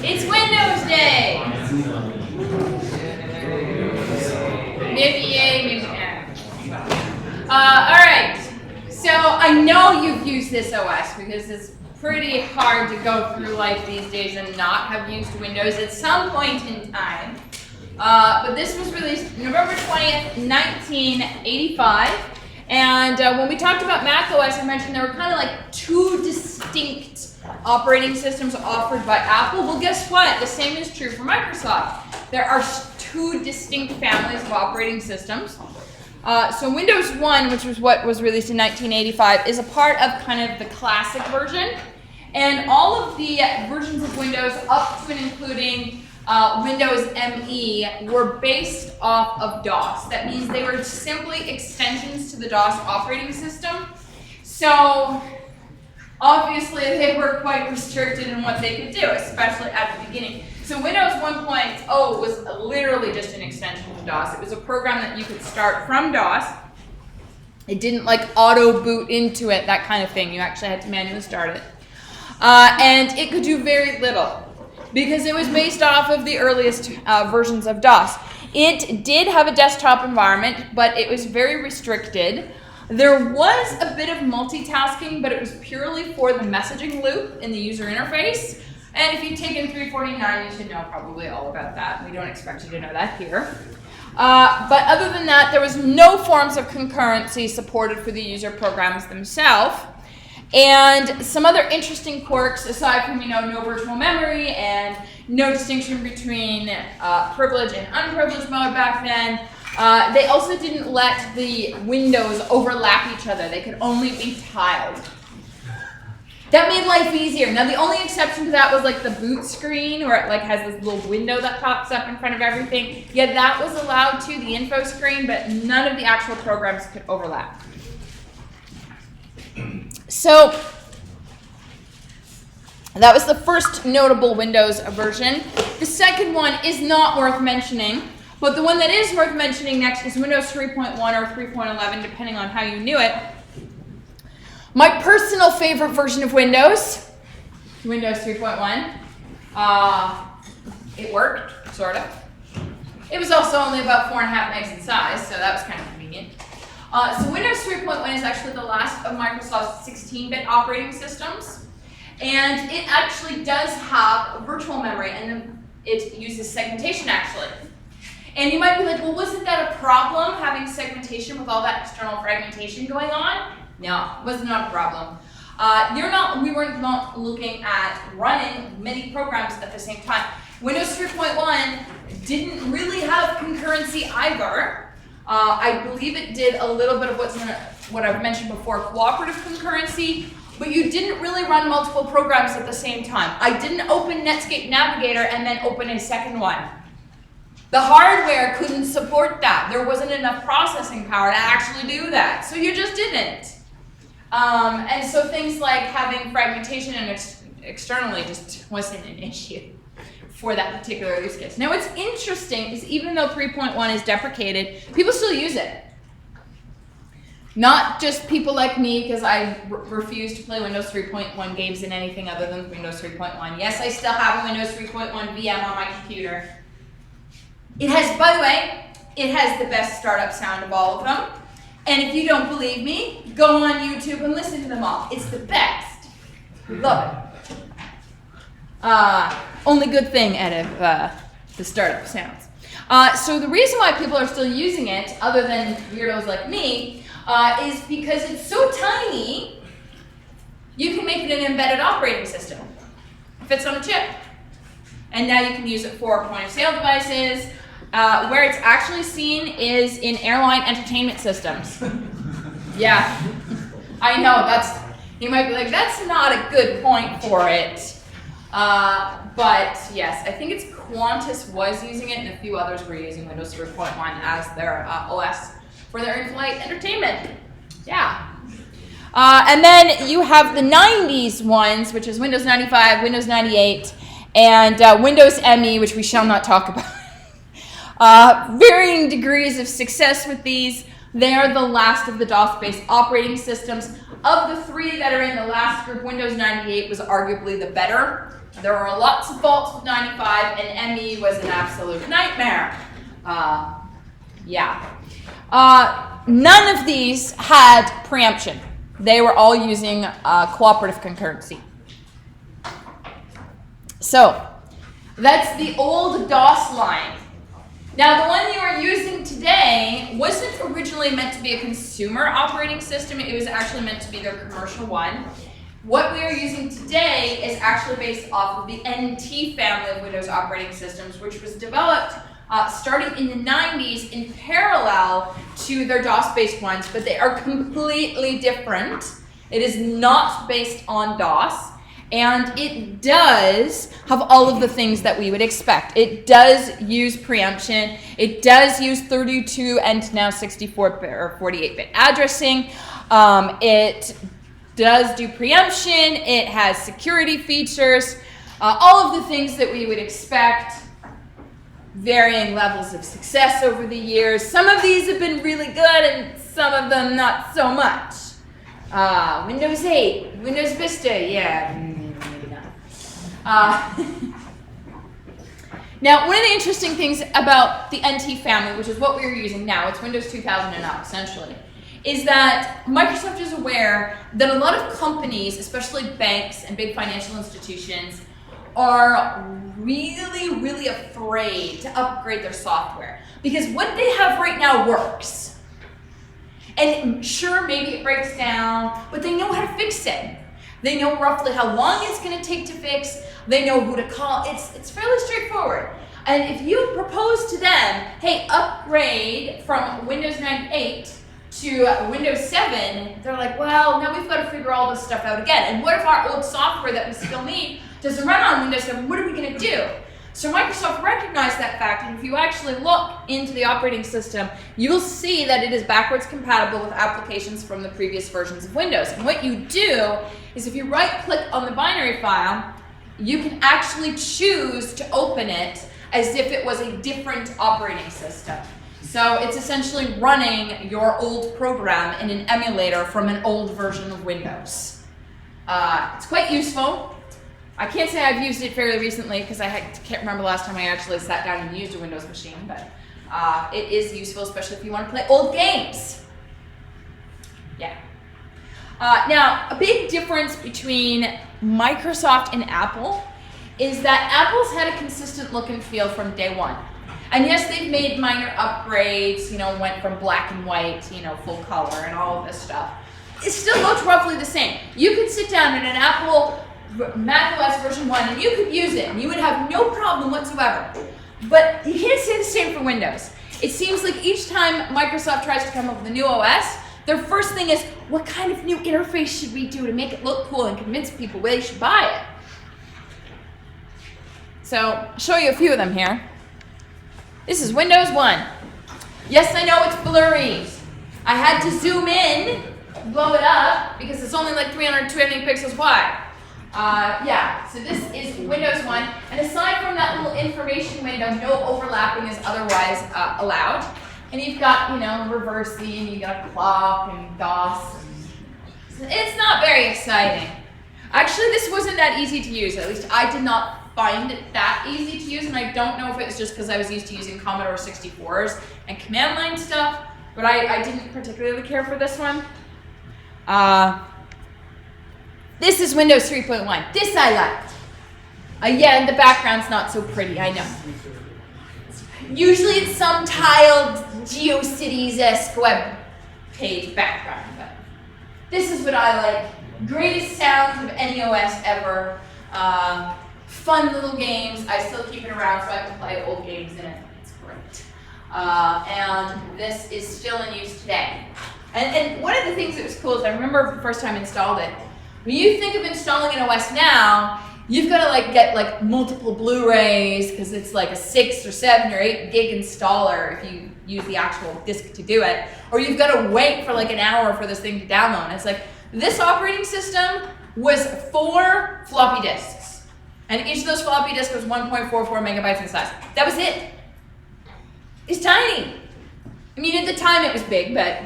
It's Windows Day! Maybe yay, maybe alright, so I know you've used this OS because it's pretty hard to go through life these days and not have used Windows at some point in time. But this was released November 20th, 1985. And when we talked about Mac OS, I mentioned there were kind of like two distinct operating systems offered by Apple. Well, guess what? The same is true for Microsoft. There are two distinct families of operating systems. So Windows 1, which was what was released in 1985, is a part of kind of the classic version. And all of the versions of Windows up to and including Windows ME were based off of DOS. That means they were simply extensions to the DOS operating system. So obviously they were quite restricted in what they could do, especially at the beginning. So Windows 1.0 was literally just an extension to DOS. It was a program that you could start from DOS. It didn't like auto boot into it, that kind of thing. You actually had to manually start it. And it could do very little because it was based off of the earliest versions of DOS. It did have a desktop environment, but it was very restricted. There was a bit of multitasking, but it was purely for the messaging loop in the user interface. And if you've taken 349, you should know probably all about that. We don't expect you to know that here. But other than that, there was no forms of concurrency supported for the user programs themselves. And some other interesting quirks, aside from no virtual memory and no distinction between privileged and unprivileged mode back then, they also didn't let the windows overlap each other. They could only be tiled. That made life easier. Now the only exception to that was like the boot screen, where it like has this little window that pops up in front of everything. Yeah, that was allowed to, the info screen, but none of the actual programs could overlap. So that was the first notable Windows version. The second one is not worth mentioning, but the one that is worth mentioning next is Windows 3.1 or 3.11, depending on how you knew it. My personal favorite version of Windows, Windows 3.1. It worked, sort of. It was also only about 4.5 megs in size, so that was kind of convenient. So Windows 3.1 is actually the last of Microsoft's 16-bit operating systems. And it actually does have virtual memory, and it uses segmentation, actually. And you might be like, well, wasn't that a problem, having segmentation with all that external fragmentation going on? No, it was not a problem. We weren't not looking at running many programs at the same time. Windows 3.1 didn't really have concurrency either. I believe it did a little bit of what I've mentioned before, cooperative concurrency, but you didn't really run multiple programs at the same time. I didn't open Netscape Navigator and then open a second one. The hardware couldn't support that. There wasn't enough processing power to actually do that, so you just didn't. And so things like having fragmentation and externally just wasn't an issue for that particular use case. Now what's interesting is even though 3.1 is deprecated, people still use it. Not just people like me, because I refuse to play Windows 3.1 games in anything other than Windows 3.1. Yes, I still have a Windows 3.1 VM on my computer. It has, by the way, it has the best startup sound of all of them. And if you don't believe me, go on YouTube and listen to them all. It's the best. We love it. Only good thing out of the startup sounds. So the reason why people are still using it, other than weirdos like me, is because it's so tiny, you can make it an embedded operating system. It fits on a chip. And now you can use it for point-of-sale devices, Where it's actually seen is in airline entertainment systems. Yeah, I know, you might be like, that's not a good point for it. But yes, I think it's Qantas was using it and a few others were using Windows 3.1 as their OS for their in-flight entertainment. Yeah. And then you have the 90s ones, which is Windows 95, Windows 98, and Windows ME, which we shall not talk about. Varying degrees of success with these. They are the last of the DOS-based operating systems. Of the three that are in the last group, Windows 98 was arguably the better. There were lots of faults with 95, and ME was an absolute nightmare. Yeah. None of these had preemption. They were all using cooperative concurrency. So, that's the old DOS line. Now, the one you are using today wasn't originally meant to be a consumer operating system. It was actually meant to be their commercial one. What we are using today is actually based off of the NT family of Windows operating systems, which was developed starting in the 90s in parallel to their DOS-based ones, but they are completely different. It is not based on DOS. And it does have all of the things that we would expect. It does use preemption. It does use 32 and now 64 or 48-bit addressing. It does do preemption. It has security features. All of the things that we would expect. Varying levels of success over the years. Some of these have been really good and some of them not so much. Windows 8, Windows Vista, yeah, maybe not. Now, one of the interesting things about the NT family, which is what we're using now, it's Windows 2000 and up, essentially, is that Microsoft is aware that a lot of companies, especially banks and big financial institutions, are really, really afraid to upgrade their software. Because what they have right now works. And sure, maybe it breaks down, but they know how to fix it. They know roughly how long it's going to take to fix. They know who to call. It's fairly straightforward. And if you propose to them, hey, upgrade from Windows 98 to Windows 7, they're like, well, now we've got to figure all this stuff out again. And what if our old software that we still need doesn't run on Windows 7? What are we going to do? So Microsoft recognized that fact, and if you actually look into the operating system, you will see that it is backwards compatible with applications from the previous versions of Windows. And what you do is if you right-click on the binary file, you can actually choose to open it as if it was a different operating system. So it's essentially running your old program in an emulator from an old version of Windows. It's quite useful. I can't say I've used it fairly recently because I can't remember the last time I actually sat down and used a Windows machine, but it is useful, especially if you want to play old games. Yeah. Now, a big difference between Microsoft and Apple is that Apple's had a consistent look and feel from day one. And yes, they've made minor upgrades, went from black and white, full color and all of this stuff. It still looks roughly the same. You could sit down in an Apple macOS version 1 and you could use it and you would have no problem whatsoever. But you can't say the same for Windows. It seems like each time Microsoft tries to come up with a new OS, their first thing is, what kind of new interface should we do to make it look cool and convince people they should buy it? So, I'll show you a few of them here. This is Windows 1. Yes, I know it's blurry. I had to zoom in, blow it up, because it's only like 320 pixels wide. So this is Windows 1, and aside from that little information window, no overlapping is otherwise allowed. And you've got, reversing, and you've got clock and DOS. It's not very exciting. Actually, this wasn't that easy to use. At least I did not find it that easy to use, and I don't know if it was just because I was used to using Commodore 64s and command line stuff, but I didn't particularly care for this one. This is Windows 3.1. This I liked. Yeah, and the background's not so pretty, I know. Usually it's some tiled GeoCities-esque web page background, but this is what I like. Greatest sounds of any OS ever. Fun little games. I still keep it around so I can play old games in it. It's great. And this is still in use today. And one of the things that was cool is I remember the first time I installed it. When you think of installing an OS now, you've got to like get like multiple Blu-rays because it's like a 6 or 7 or 8 gig installer if you use the actual disk to do it, or you've got to wait for like an hour for this thing to download. And it's like this operating system was 4 floppy disks, and each of those floppy disks was 1.44 megabytes in size. That was it. It's tiny. I mean, at the time it was big, but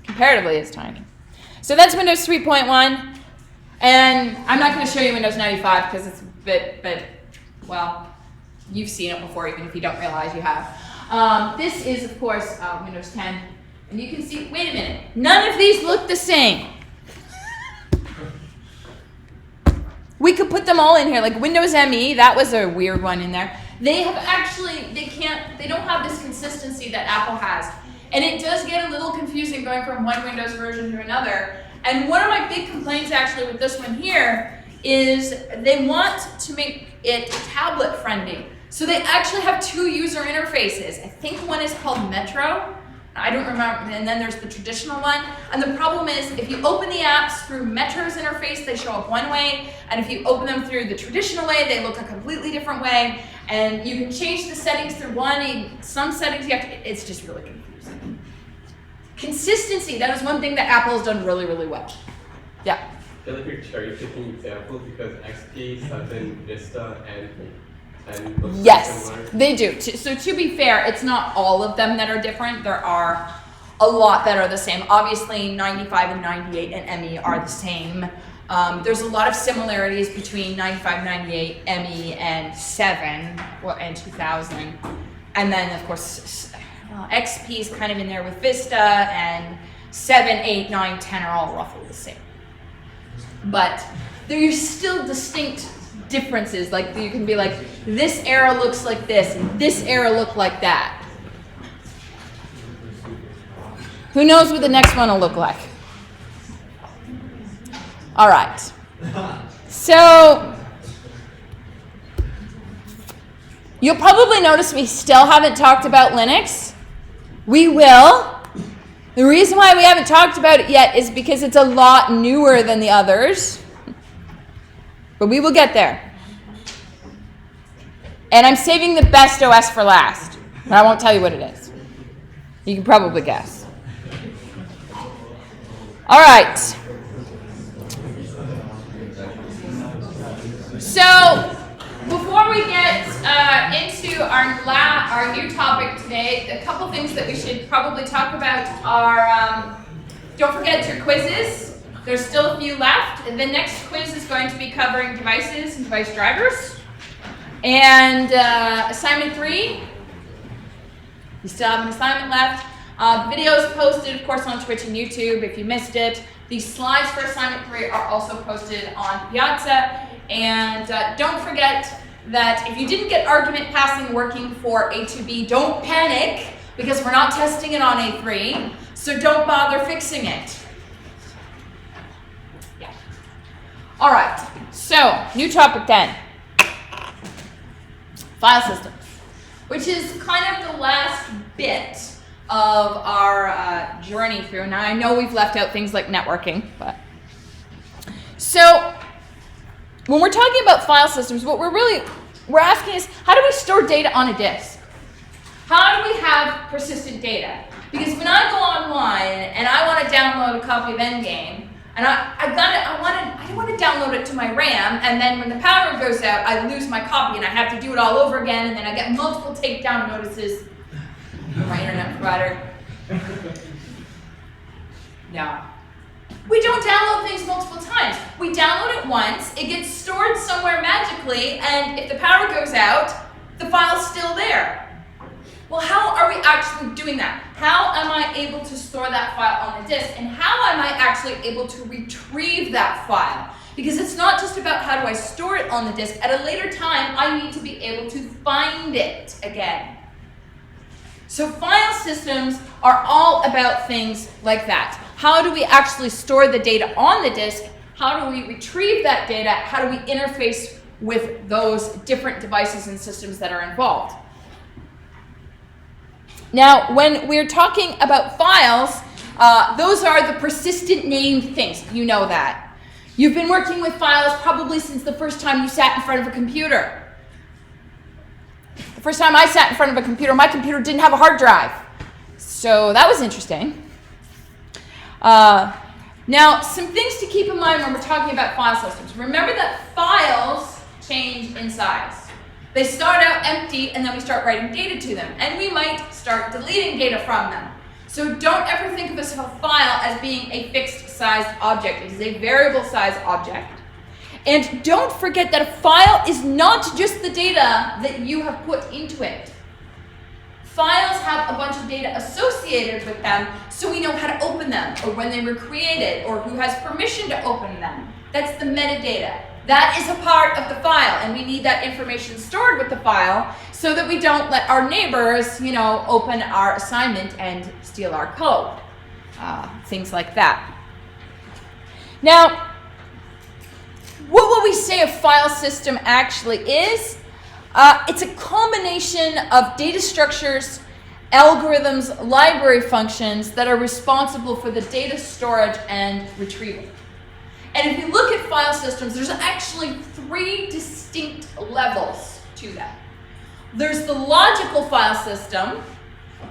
comparatively it's tiny. So that's Windows 3.1. And I'm not going to show you Windows 95 because it's a bit, but, well, you've seen it before even if you don't realize you have. This is, of course, Windows 10. And you can see, wait a minute, none of these look the same. We could put them all in here, like Windows ME, that was a weird one in there. They have actually, they don't have this consistency that Apple has. And it does get a little confusing going from one Windows version to another. And one of my big complaints actually with this one here is they want to make it tablet friendly. So they actually have 2 user interfaces. I think one is called Metro. I don't remember, and then there's the traditional one. And the problem is if you open the apps through Metro's interface, they show up one way. And if you open them through the traditional way, they look a completely different way. And you can change the settings through one. Some settings you have to, it's just really confusing. Consistency, that is one thing that Apple has done really, really well. Yeah? I feel like you're cherry-picking examples because XP, 7, Vista, and yes, similar. They do. So to be fair, it's not all of them that are different. There are a lot that are the same. Obviously, 95 and 98 and ME are the same. There's a lot of similarities between 95, 98, ME, and 7, well, and 2000. And then, of course, XP is kind of in there with Vista, and 7, 8, 9, 10 are all roughly the same. But there's still distinct differences. Like you can be like, this era looks like this, and this era looked like that. Who knows what the next one will look like? All right. So you'll probably notice we still haven't talked about Linux. We will. The reason why we haven't talked about it yet is because it's a lot newer than the others. But we will get there. And I'm saving the best OS for last. And I won't tell you what it is. You can probably guess. All right. So before we get into our new topic today, a couple things that we should probably talk about are, don't forget your quizzes. There's still a few left. The next quiz is going to be covering devices and device drivers. And assignment 3, you still have an assignment left. Videos posted, of course, on Twitch and YouTube if you missed it. The slides for assignment 3 are also posted on Piazza. And don't forget that if you didn't get argument passing working for A2B, don't panic because we're not testing it on A3. So don't bother fixing it. Yeah. All right. So new topic then. File systems, which is kind of the last bit of our journey through. Now I know we've left out things like networking, but so when we're talking about file systems, what we're asking is, how do we store data on a disk? How do we have persistent data? Because when I go online and I want to download a copy of Endgame, and I want to download it to my RAM, and then when the power goes out, I lose my copy and I have to do it all over again, and then I get multiple takedown notices from my internet provider. No. We don't download things multiple times. We download it once, it gets stored somewhere magically, and if the power goes out, the file's still there. Well, how are we actually doing that? How am I able to store that file on the disk? And how am I actually able to retrieve that file? Because it's not just about how do I store it on the disk. At a later time, I need to be able to find it again. So file systems are all about things like that. How do we actually store the data on the disk? How do we retrieve that data? How do we interface with those different devices and systems that are involved? Now, when we're talking about files, those are the persistent named things. You know that. You've been working with files probably since the first time you sat in front of a computer. The first time I sat in front of a computer, my computer didn't have a hard drive. So that was interesting. Now, some things to keep in mind when we're talking about file systems. Remember that files change in size. They start out empty, and then we start writing data to them. And we might start deleting data from them. So don't ever think of a file as being a fixed-sized object. It is a variable-size object. And don't forget that a file is not just the data that you have put into it. Files have a bunch of data associated with them, so we know how to open them, or when they were created, or who has permission to open them. That's the metadata. That is a part of the file, and we need that information stored with the file so that we don't let our neighbors, open our assignment and steal our code. Things like that. Now, what will we say a file system actually is? It's a combination of data structures, algorithms, library functions that are responsible for the data storage and retrieval. And if you look at file systems, there's actually 3 distinct levels to that. There's the logical file system,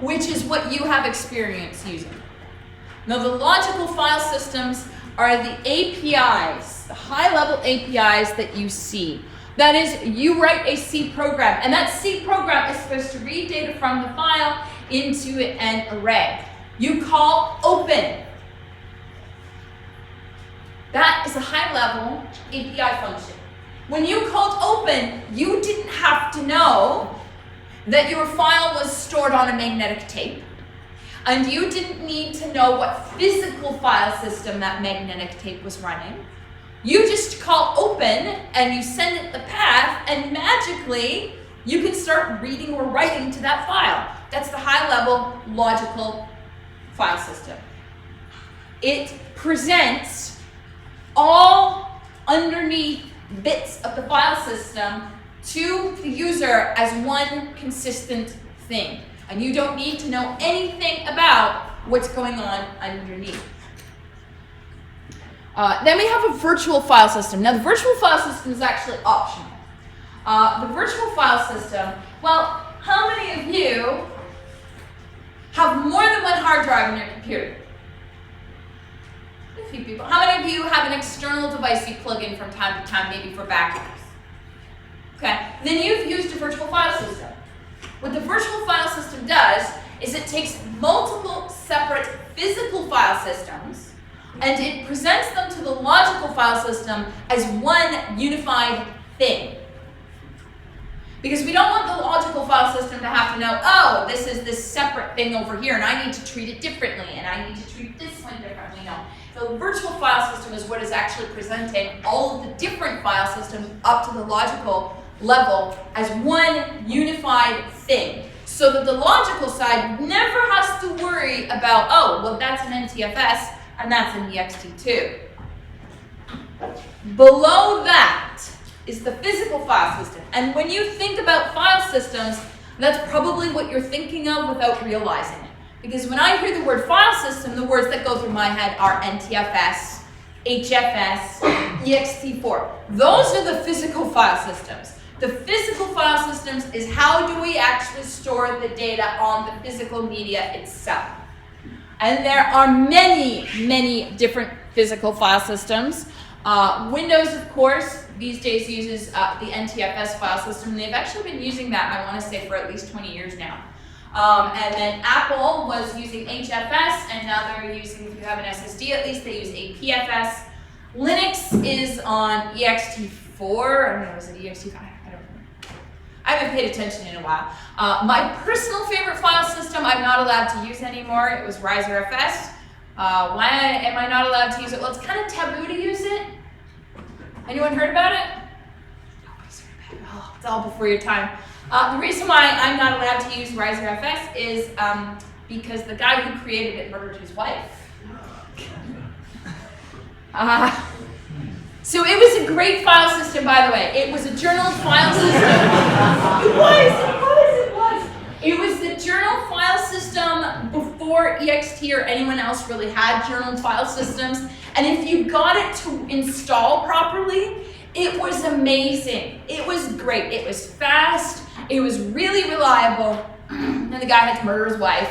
which is what you have experience using. Now, the logical file systems are the APIs, the high-level APIs that you see. That is, you write a C program, and that C program is supposed to read data from the file into an array. You call open. That is a high-level API function. When you called open, you didn't have to know that your file was stored on a magnetic tape, and you didn't need to know what physical file system that magnetic tape was running. You just call open, and you send it the path, and magically, you can start reading or writing to that file. That's the high-level logical file system. It presents all underneath bits of the file system to the user as one consistent thing. And you don't need to know anything about what's going on underneath. Then we have a virtual file system. Now, the virtual file system is actually optional. The virtual file system, well, how many of you have more than one hard drive in your computer? A few people. How many of you have an external device you plug in from time to time, maybe for backups? Okay, then you've used a virtual file system. What the virtual file system does is it takes multiple separate physical file systems and it presents them to the logical file system as one unified thing. Because we don't want the logical file system to have to know, oh, this is this separate thing over here, and I need to treat it differently, and I need to treat this one differently. No. The virtual file system is what is actually presenting all of the different file systems up to the logical level as one unified thing. So that the logical side never has to worry about, oh, well, that's an NTFS, and that's an ext2. Below that is the physical file system. And when you think about file systems, that's probably what you're thinking of without realizing it. Because when I hear the word file system, the words that go through my head are NTFS, HFS, ext4. Those are the physical file systems. The physical file systems is how do we actually store the data on the physical media itself. And there are many, many different physical file systems. Windows, of course, these days uses the NTFS file system. They've actually been using that, I want to say, for at least 20 years now. And then Apple was using HFS, and now they're using, if you have an SSD at least, they use APFS. Linux is on ext4, I don't know, is it ext5? I don't know. I haven't paid attention in a while. My personal favorite file system I'm not allowed to use anymore. It was RiserFS. Why am I not allowed to use it? Well, it's kind of taboo to use it. Anyone heard about it? Nobody's heard about it. Oh, it's all before your time. The reason why I'm not allowed to use RiserFS is because the guy who created it murdered his wife. So it was a great file system, by the way. It was a journal file system. It was. It was the journal file system system before EXT or anyone else really had journal file systems. And if you got it to install properly, it was amazing. It was great. It was fast. It was really reliable. And the guy had to murder his wife.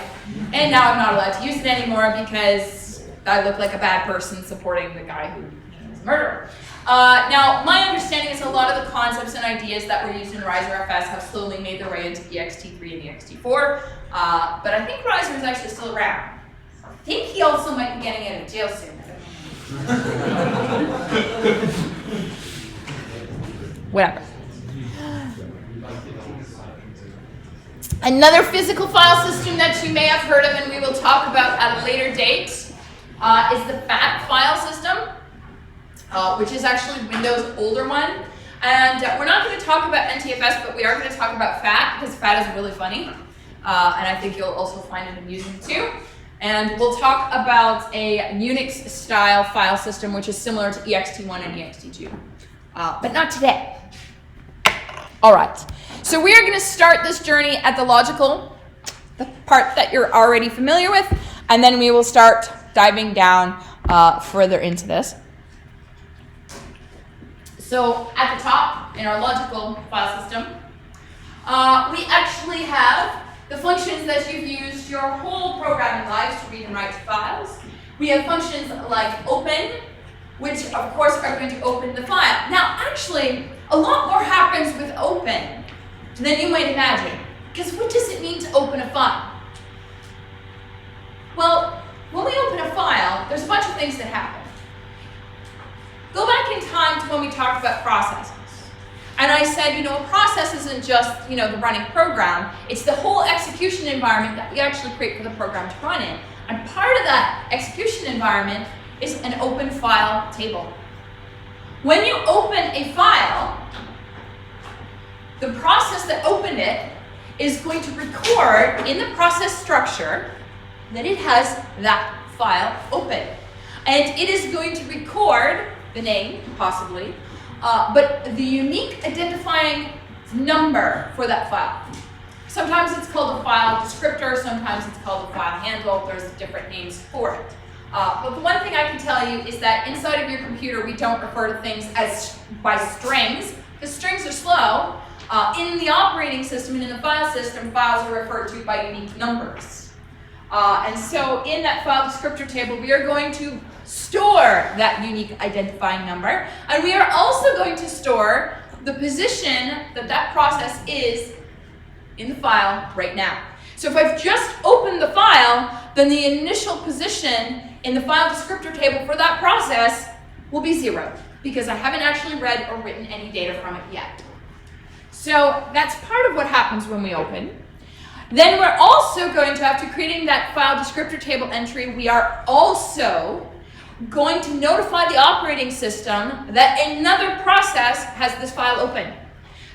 And now I'm not allowed to use it anymore because I look like a bad person supporting the guy who was a murderer. Now, my understanding is a lot of the concepts and ideas that were used in RiserFS have slowly made their way into ext3 and ext4, but I think Riser is actually still around. I think he also might be getting out of jail soon. Whatever. Another physical file system that you may have heard of and we will talk about at a later date is the FAT file system. Which is actually Windows' older one. And we're not going to talk about NTFS, but we are going to talk about FAT, because FAT is really funny. And I think you'll also find it amusing too. And we'll talk about a Unix-style file system, which is similar to ext1 and ext2. But not today. All right. So we are going to start this journey at the logical, the part that you're already familiar with, and then we will start diving down further into this. So at the top, in our logical file system, we actually have the functions that you've used your whole programming lives to read and write to files. We have functions like open, which of course are going to open the file. Now actually, a lot more happens with open than you might imagine. Because what does it mean to open a file? Well, when we open a file, there's a bunch of things that happen. Go back in time to when we talked about processes. And I said, a process isn't just, the running program. It's the whole execution environment that we actually create for the program to run in. And part of that execution environment is an open file table. When you open a file, the process that opened it is going to record in the process structure that it has that file open. And it is going to record the name, possibly, but the unique identifying number for that file. Sometimes it's called a file descriptor, sometimes it's called a file handle, there's different names for it. But the one thing I can tell you is that inside of your computer, we don't refer to things as by strings, because strings are slow. In the operating system and in the file system, files are referred to by unique numbers. And so in that file descriptor table, we are going to store that unique identifying number, and we are also going to store the position that that process is in the file right now. So if I've just opened the file, then the initial position in the file descriptor table for that process will be 0, because I haven't actually read or written any data from it yet. So that's part of what happens when we open. Then we're also going to, after creating that file descriptor table entry, we are also going to notify the operating system that another process has this file open.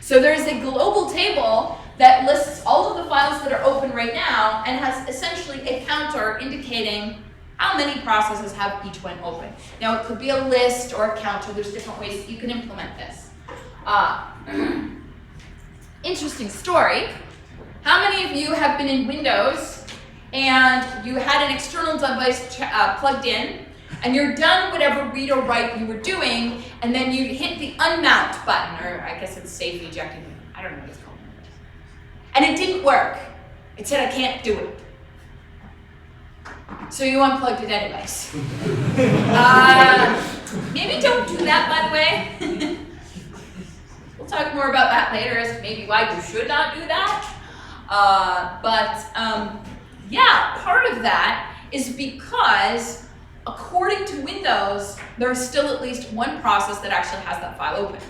So there's a global table that lists all of the files that are open right now and has essentially a counter indicating how many processes have each one open. Now it could be a list or a counter. There's different ways that you can implement this. Interesting story. How many of you have been in Windows and you had an external device plugged in, and you're done whatever read or write you were doing, and then you hit the unmount button, or I guess it's safe ejecting, I don't know what it's called. And it didn't work. It said, I can't do it. So you unplugged it anyways. Maybe don't do that, by the way. We'll talk more about that later as to maybe why you should not do that. Yeah, part of that is because according to Windows, there's still at least one process that actually has that file open.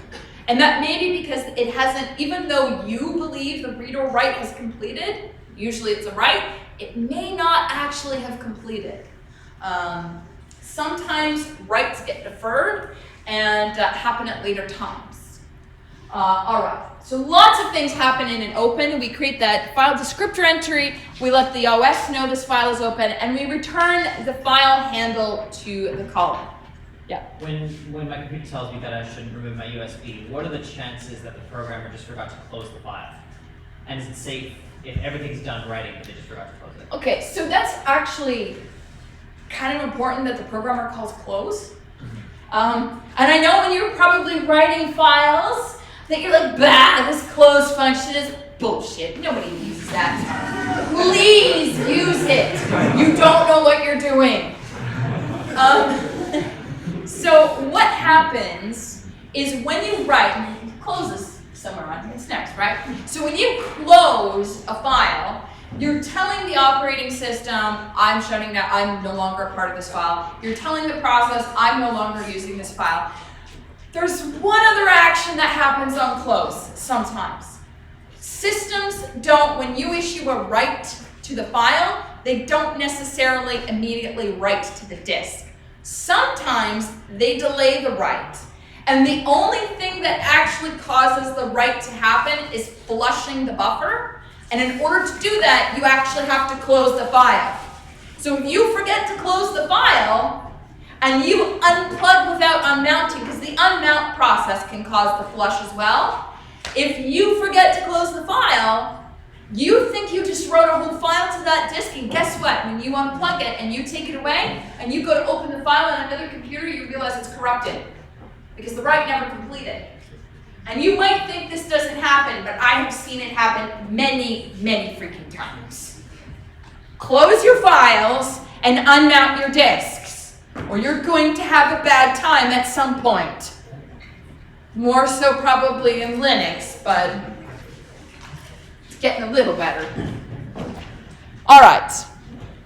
And that may be because it hasn't, even though you believe the read or write has completed, usually it's a write, it may not actually have completed. Sometimes writes get deferred and happen at later times. All right, so lots of things happen in an open. We create that file descriptor entry, we let the OS know this file is open, and we return the file handle to the column. Yeah. When my computer tells me that I shouldn't remove my USB, what are the chances that the programmer just forgot to close the file? And is it safe if everything's done writing, but they just forgot to close it. Okay, so that's actually kind of important that the programmer calls close. And I know when you're probably writing files that you're like, bah, this close function is bullshit. Nobody uses that. Please use it. You don't know what you're doing. So what happens is when you write, close this somewhere on it's next, right? So when you close a file, you're telling the operating system, I'm shutting down, I'm no longer a part of this file. You're telling the process, I'm no longer using this file. There's one other action that happens on close sometimes. Systems don't, when you issue a write to the file, they don't necessarily immediately write to the disk. Sometimes they delay the write. And the only thing that actually causes the write to happen is flushing the buffer. And in order to do that, you actually have to close the file. So if you forget to close the file, and you unplug without unmounting, because the unmount process can cause the flush as well. If you forget to close the file, you think you just wrote a whole file to that disk, and guess what? When you unplug it and you take it away, and you go to open the file on another computer, you realize it's corrupted, because the write never completed. And you might think this doesn't happen, but I have seen it happen many, many freaking times. Close your files and unmount your disks, or you're going to have a bad time at some point. More so probably in Linux, but it's getting a little better. All right,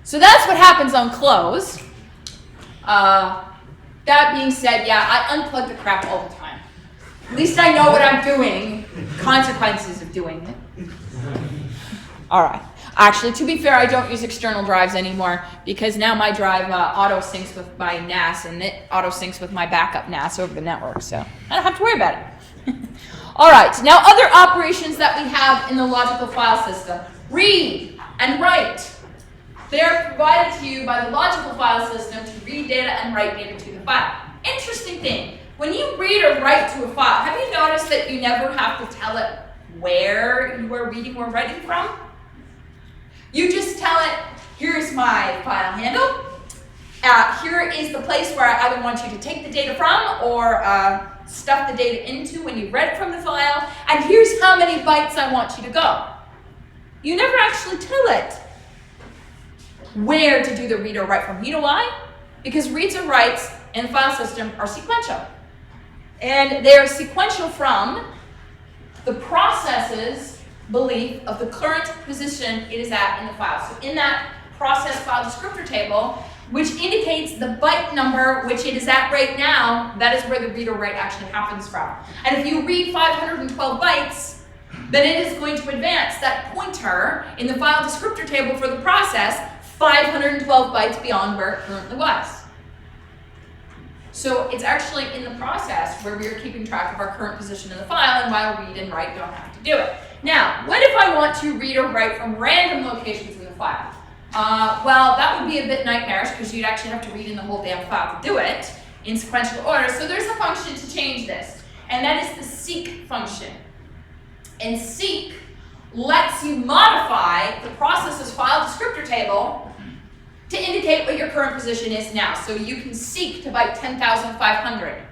so that's what happens on close. That being said, yeah, I unplug the crap all the time. At least I know what I'm doing, consequences of doing it. All right. Actually, to be fair, I don't use external drives anymore because now my drive auto-syncs with my NAS and it auto-syncs with my backup NAS over the network, so I don't have to worry about it. All right. Now, other operations that we have in the logical file system. Read and write. They're provided to you by the logical file system to read data and write data to the file. Interesting thing. When you read or write to a file, have you noticed that you never have to tell it where you are reading or writing from? You just tell it, here's my file handle. Here is the place where I either want you to take the data from or stuff the data into when you read from the file. And here's how many bytes I want you to go. You never actually tell it where to do the read or write from. You know why? Because reads and writes in the file system are sequential. And they're sequential from the process's belief of the current position it is at in the file. So in that process file descriptor table, which indicates the byte number which it is at right now, that is where the read or write actually happens from. And if you read 512 bytes, then it is going to advance that pointer in the file descriptor table for the process 512 bytes beyond where it currently was. So it's actually in the process where we are keeping track of our current position in the file, and while read and write don't have to do it. Now, what if I want to read or write from random locations in the file? Well, that would be a bit nightmarish because you'd actually have to read in the whole damn file to do it in sequential order. So there's a function to change this, and that is the seek function. And seek lets you modify the process's file descriptor table to indicate what your current position is now. So you can seek to byte 10,500.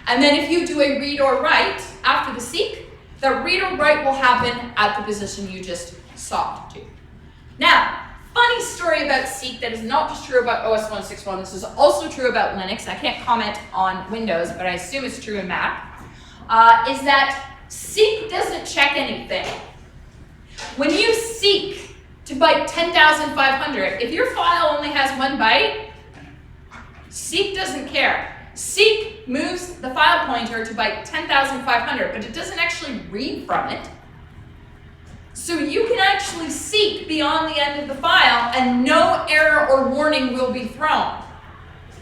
And then if you do a read or write after the seek, the read or write will happen at the position you just sought to. Now, funny story about seek that is not just true about OS 161. This is also true about Linux. I can't comment on Windows, but I assume it's true in Mac. Is that seek doesn't check anything. When you seek to byte 10,500, if your file only has 1 byte, seek doesn't care. Seek moves the file pointer to byte 10,500, but it doesn't actually read from it. So you can actually seek beyond the end of the file and no error or warning will be thrown.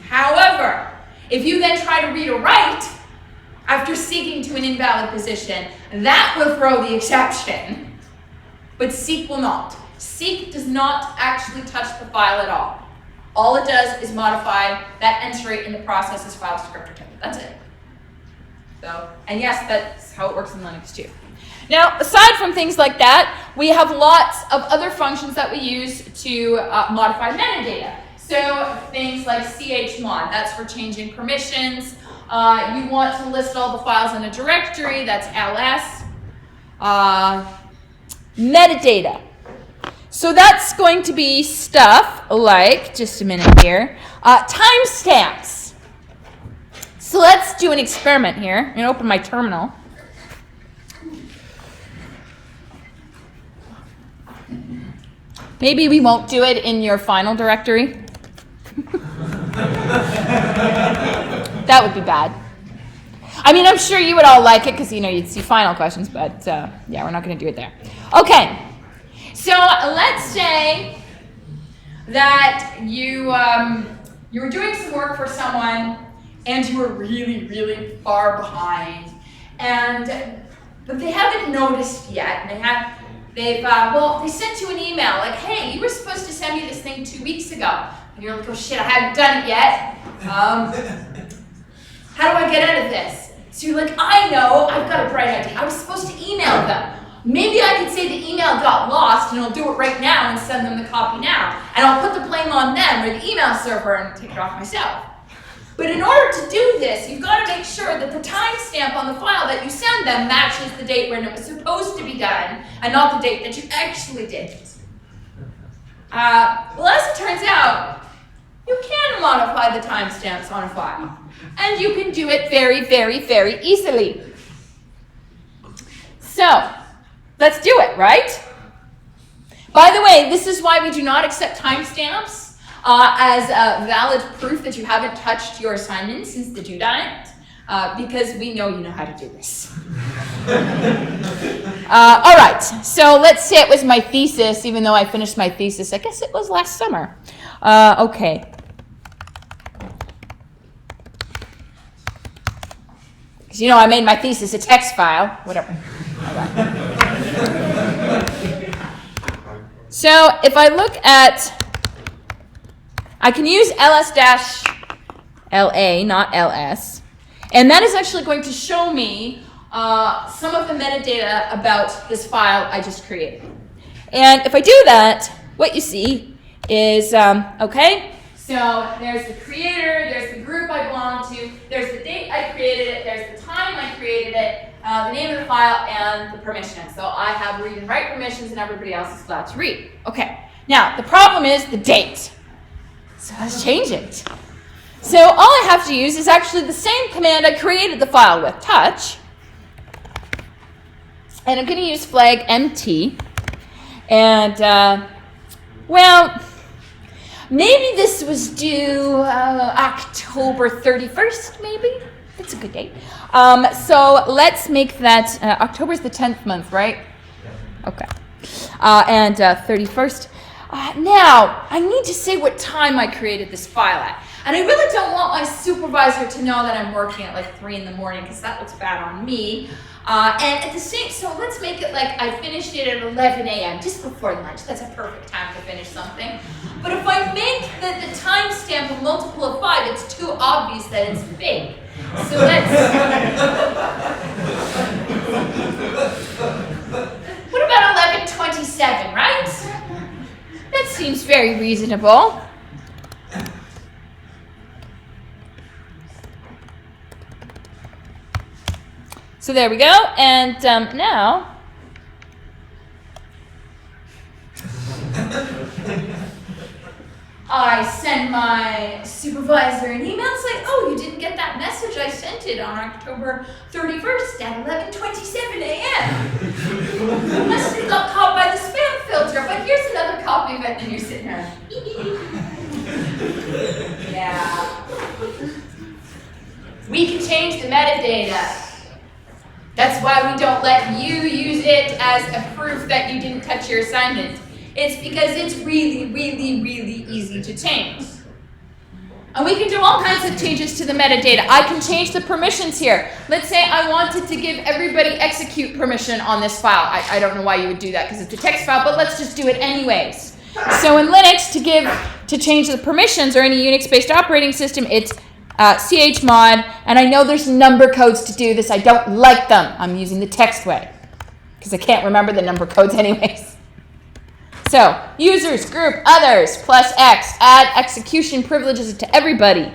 However, if you then try to read or write after seeking to an invalid position, that will throw the exception, but seek will not. Seek does not actually touch the file at all. All it does is modify that entry in the process's file descriptor table. That's it. So, and yes, that's how it works in Linux too. Now, aside from things like that, we have lots of other functions that we use to modify metadata. So things like ch1, that's for changing permissions. You want to list all the files in a directory, that's ls. Metadata. So that's going to be stuff like, just a minute here, timestamps. So let's do an experiment here. I'm going to open my terminal. Maybe we won't do it in your final directory. That would be bad. I mean, I'm sure you would all like it because, you know, you'd see final questions, but yeah, we're not going to do it there. Okay, so let's say that you were doing some work for someone and you were really, really far behind, but they haven't noticed yet. They sent you an email like, hey, you were supposed to send me this thing 2 weeks ago. And you're like, oh shit, I haven't done it yet. How do I get out of this? So you're like, I know, I've got a bright idea. I was supposed to email them. Maybe I could say the email got lost and I'll do it right now and send them the copy now. And I'll put the blame on them or the email server and take it off myself. But in order to do this, you've got to make sure that the timestamp on the file that you send them matches the date when it was supposed to be done and not the date that you actually did it. Well, as it turns out, you can modify the timestamps on a file. And you can do it very, very, very easily. So, let's do it, right? By the way, this is why we do not accept timestamps as valid proof that you haven't touched your assignment since the due date, because we know you know how to do this. All right, so let's say it was my thesis, even though I finished my thesis. I guess it was last summer. Okay. Because, you know, I made my thesis a text file, whatever. All right. So if I look at, I can use ls-la, not ls, and that is actually going to show me some of the metadata about this file I just created. And if I do that, what you see is, okay, so there's the creator, there's the group I belong to, there's the date I created it, there's the time I created it, the name of the file, and the permissions. So I have read and write permissions and everybody else is allowed to read. Okay, now the problem is the date. So let's change it. So all I have to use is actually the same command I created the file with, touch. And I'm going to use flag empty. And, well, maybe this was due October 31st, maybe? That's a good date. So let's make that, October's the 10th month, right? Okay. And 31st. Now, I need to say what time I created this file at. And I really don't want my supervisor to know that I'm working at like 3 in the morning because that looks bad on me. And at the same, so let's make it like I finished it at 11 a.m. just before lunch. That's a perfect time to finish something. But if I make the timestamp a multiple of 5, it's too obvious that it's fake. So let's... What about 11:27, right? That seems very reasonable. So there we go, and now I send my supervisor an email saying, oh, you didn't get that message, I sent it on October 31st at 11:27 a.m. Must have got caught by the spam filter, but here's another copy of it, and you're sitting there. Yeah. We can change the metadata. That's why we don't let you use it as a proof that you didn't touch your assignment. It's because it's really, really, really easy to change. And we can do all kinds of changes to the metadata. I can change the permissions here. Let's say I wanted to give everybody execute permission on this file. I don't know why you would do that because it's a text file, but let's just do it anyways. So in Linux, to change the permissions or any Unix-based operating system, it's chmod, and I know there's number codes to do this. I don't like them. I'm using the text way because I can't remember the number codes anyways. So, users, group, others, plus X, add execution privileges to everybody.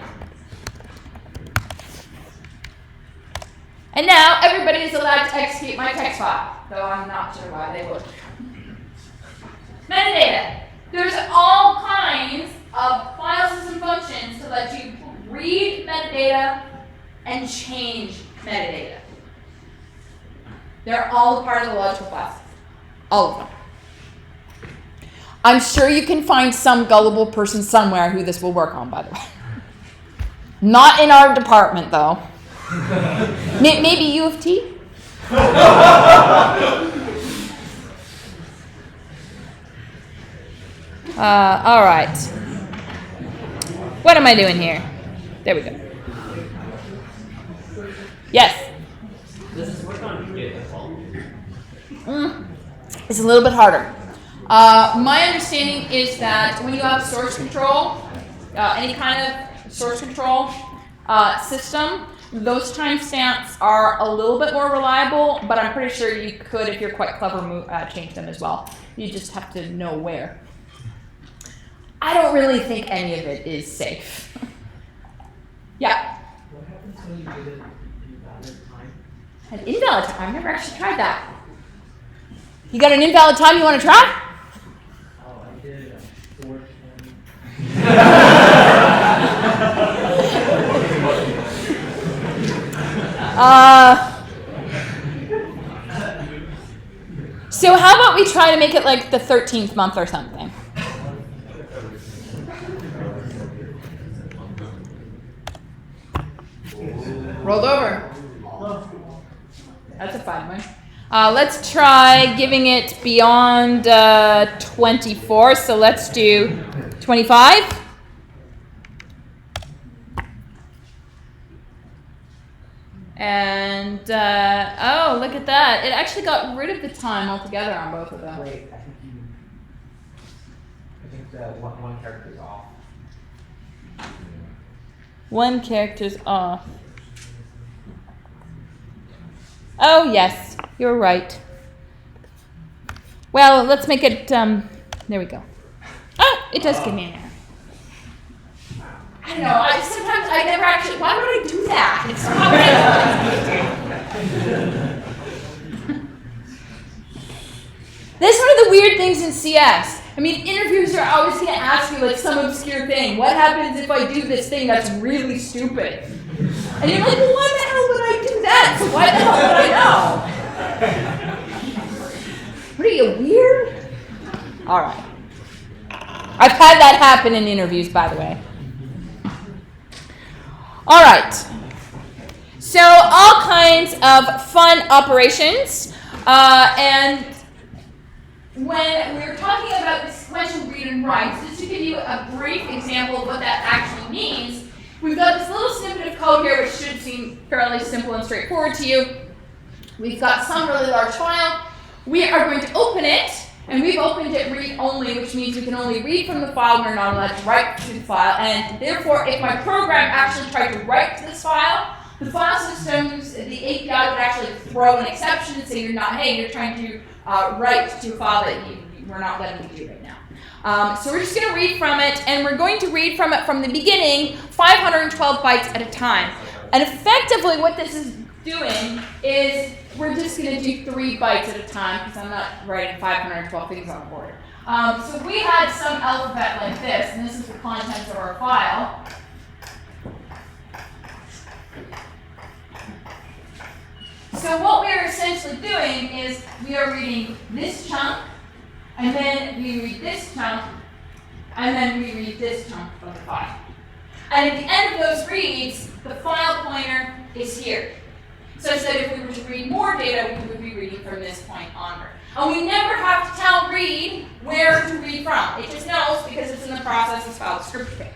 And now everybody is allowed to execute my text file, though I'm not sure why they would. Metadata. There's all kinds of file system functions to let you read metadata and change metadata. They're all a part of the logical class. All of them. I'm sure you can find some gullible person somewhere who this will work on, by the way. Not in our department, though. Maybe U of T? All right. What am I doing here? There we go. Yes? Does this work on Git as well? It's a little bit harder. My understanding is that when you have source control, any kind of source control system, those timestamps are a little bit more reliable, but I'm pretty sure you could, if you're quite clever, change them as well. You just have to know where. I don't really think any of it is safe. Yeah? What happens when you get an invalid time? An invalid time? I've never actually tried that. You got an invalid time you want to try? Oh, I did 420. So how about we try to make it like the 13th month or something? Rolled over. That's a fine one. Let's try giving it beyond 24. So let's do 25. And, oh, look at that. It actually got rid of the time altogether on both of them. Wait, I think that one character is off. One character's off. Oh, yes, you're right. Well, let's make it, there we go. Oh, it does give me an error. I don't know, sometimes I never actually, why would I do that? It's not what That's one of the weird things in CS. I mean, interviews are always going to ask you like some obscure thing. What happens if I do this thing that's really stupid? And you're like, well, why the hell would I do that? So why the hell would I know? What are you, weird? All right. I've had that happen in interviews, by the way. All right. So all kinds of fun operations. And when we're talking about the sequential read and write, just to give you a brief example of what that actually means, we've got this little snippet of code here which should seem fairly simple and straightforward to you. We've got some really large file. We are going to open it, and we've opened it read-only, which means we can only read from the file. We're not allowed to write to the file. And therefore, if my program actually tried to write to this file, the file systems, the API would actually throw an exception and say, you're trying to write to a file that we're not letting you do right now. So we're just going to read from it, and we're going to read from it from the beginning, 512 bytes at a time. And effectively what this is doing is we're just going to do 3 bytes at a time because I'm not writing 512 things on the board. So if we had some alphabet like this, and this is the contents of our file. So what we are essentially doing is we are reading this chunk, and then we read this chunk, and then we read this chunk of the file. And at the end of those reads, the file pointer is here. Such that if we were to read more data, we would be reading from this point onward. And we never have to tell read where to read from. It just knows because it's in the process of file descriptor.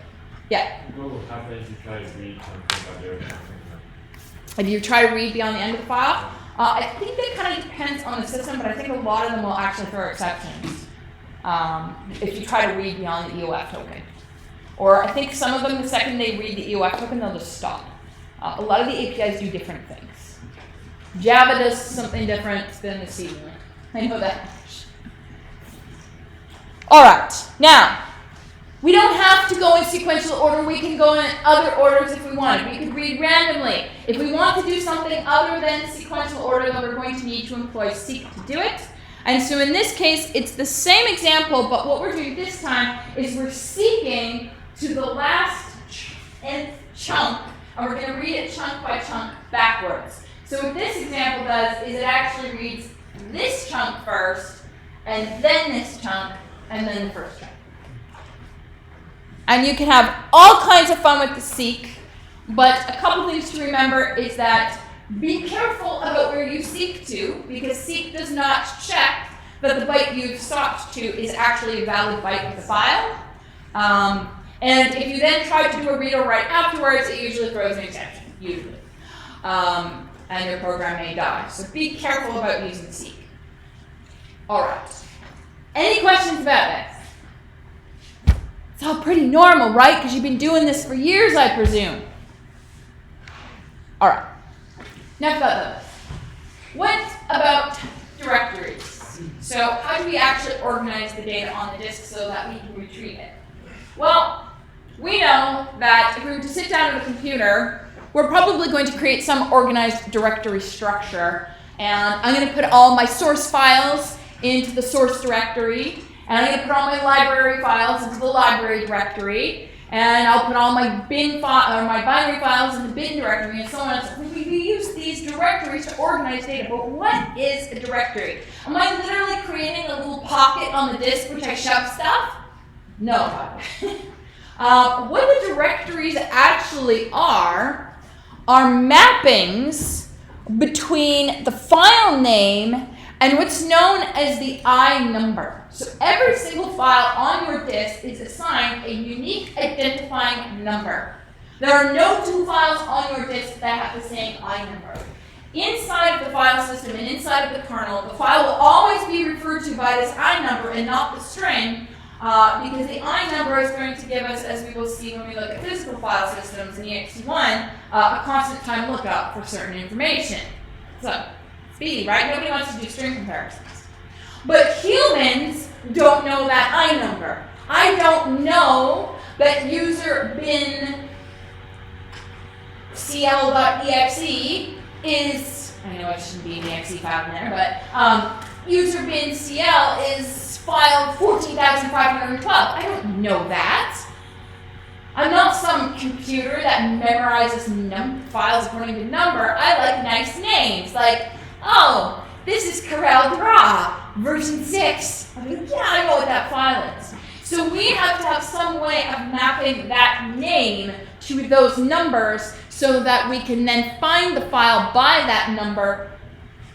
Yeah? What will happen if you try to read something by doing something? If you try to read beyond the end of the file, I think that kind of depends on the system, but I think a lot of them will actually throw exceptions if you try to read beyond the EOF token. or I think some of them, the second they read the EOF token, they'll just stop. A lot of the APIs do different things. Java does something different than the C. I know that much. All right, now, we don't have to go in sequential order. We can go in other orders if we want. We could read randomly. If we want to do something other than sequential order, then we're going to need to employ seek to do it. And so in this case, it's the same example, but what we're doing this time is we're seeking to the last nth chunk, and we're going to read it chunk by chunk backwards. So what this example does is it actually reads this chunk first, and then this chunk, and then the first chunk. And you can have all kinds of fun with the seek, but a couple things to remember is that be careful about where you seek to, because seek does not check that the byte you've sought to is actually a valid byte of the file. And if you then try to do a read or write afterwards, it usually throws an exception, usually. And your program may die. So be careful about using seek. All right. Any questions about this? It's all pretty normal, right? Because you've been doing this for years, I presume. All right. Enough about those. What about directories? So how do we actually organize the data on the disk so that we can retrieve it? Well, we know that if we were to sit down at a computer, we're probably going to create some organized directory structure. And I'm going to put all my source files into the source directory. And I'm going to put all my library files into the library directory. And I'll put all my my binary files in the bin directory, and so on and so forth. We use these directories to organize data, but what is a directory? Am I literally creating a little pocket on the disk which I shove stuff? No. What the directories actually are mappings between the file name and what's known as the I number. So every single file on your disk is assigned a unique identifying number. There are no two files on your disk that have the same I number. Inside of the file system and inside of the kernel, the file will always be referred to by this I number and not the string, because the I number is going to give us, as we will see when we look at physical file systems in ext1, a constant time lookup for certain information. So, speedy, right? Nobody wants to do string comparisons. But humans don't know that I number. I don't know that user bin cl.exe is, I know I shouldn't be an exe file in there, but user bin cl is file 14,512. I don't know that. I'm not some computer that memorizes files according to number. I like nice names, like, oh, this is Corel Draw, version 6. I'm like, yeah, I know what that file is. So we have to have some way of mapping that name to those numbers so that we can then find the file by that number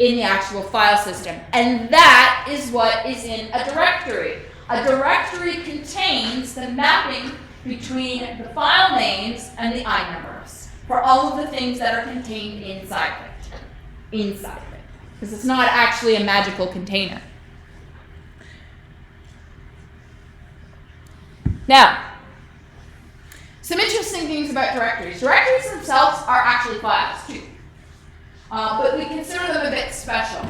in the actual file system. And that is what is in a directory. A directory contains the mapping between the file names and the I numbers for all of the things that are contained inside of it. Because it's not actually a magical container. Now, some interesting things about directories. Directories themselves are actually files too, but we consider them a bit special.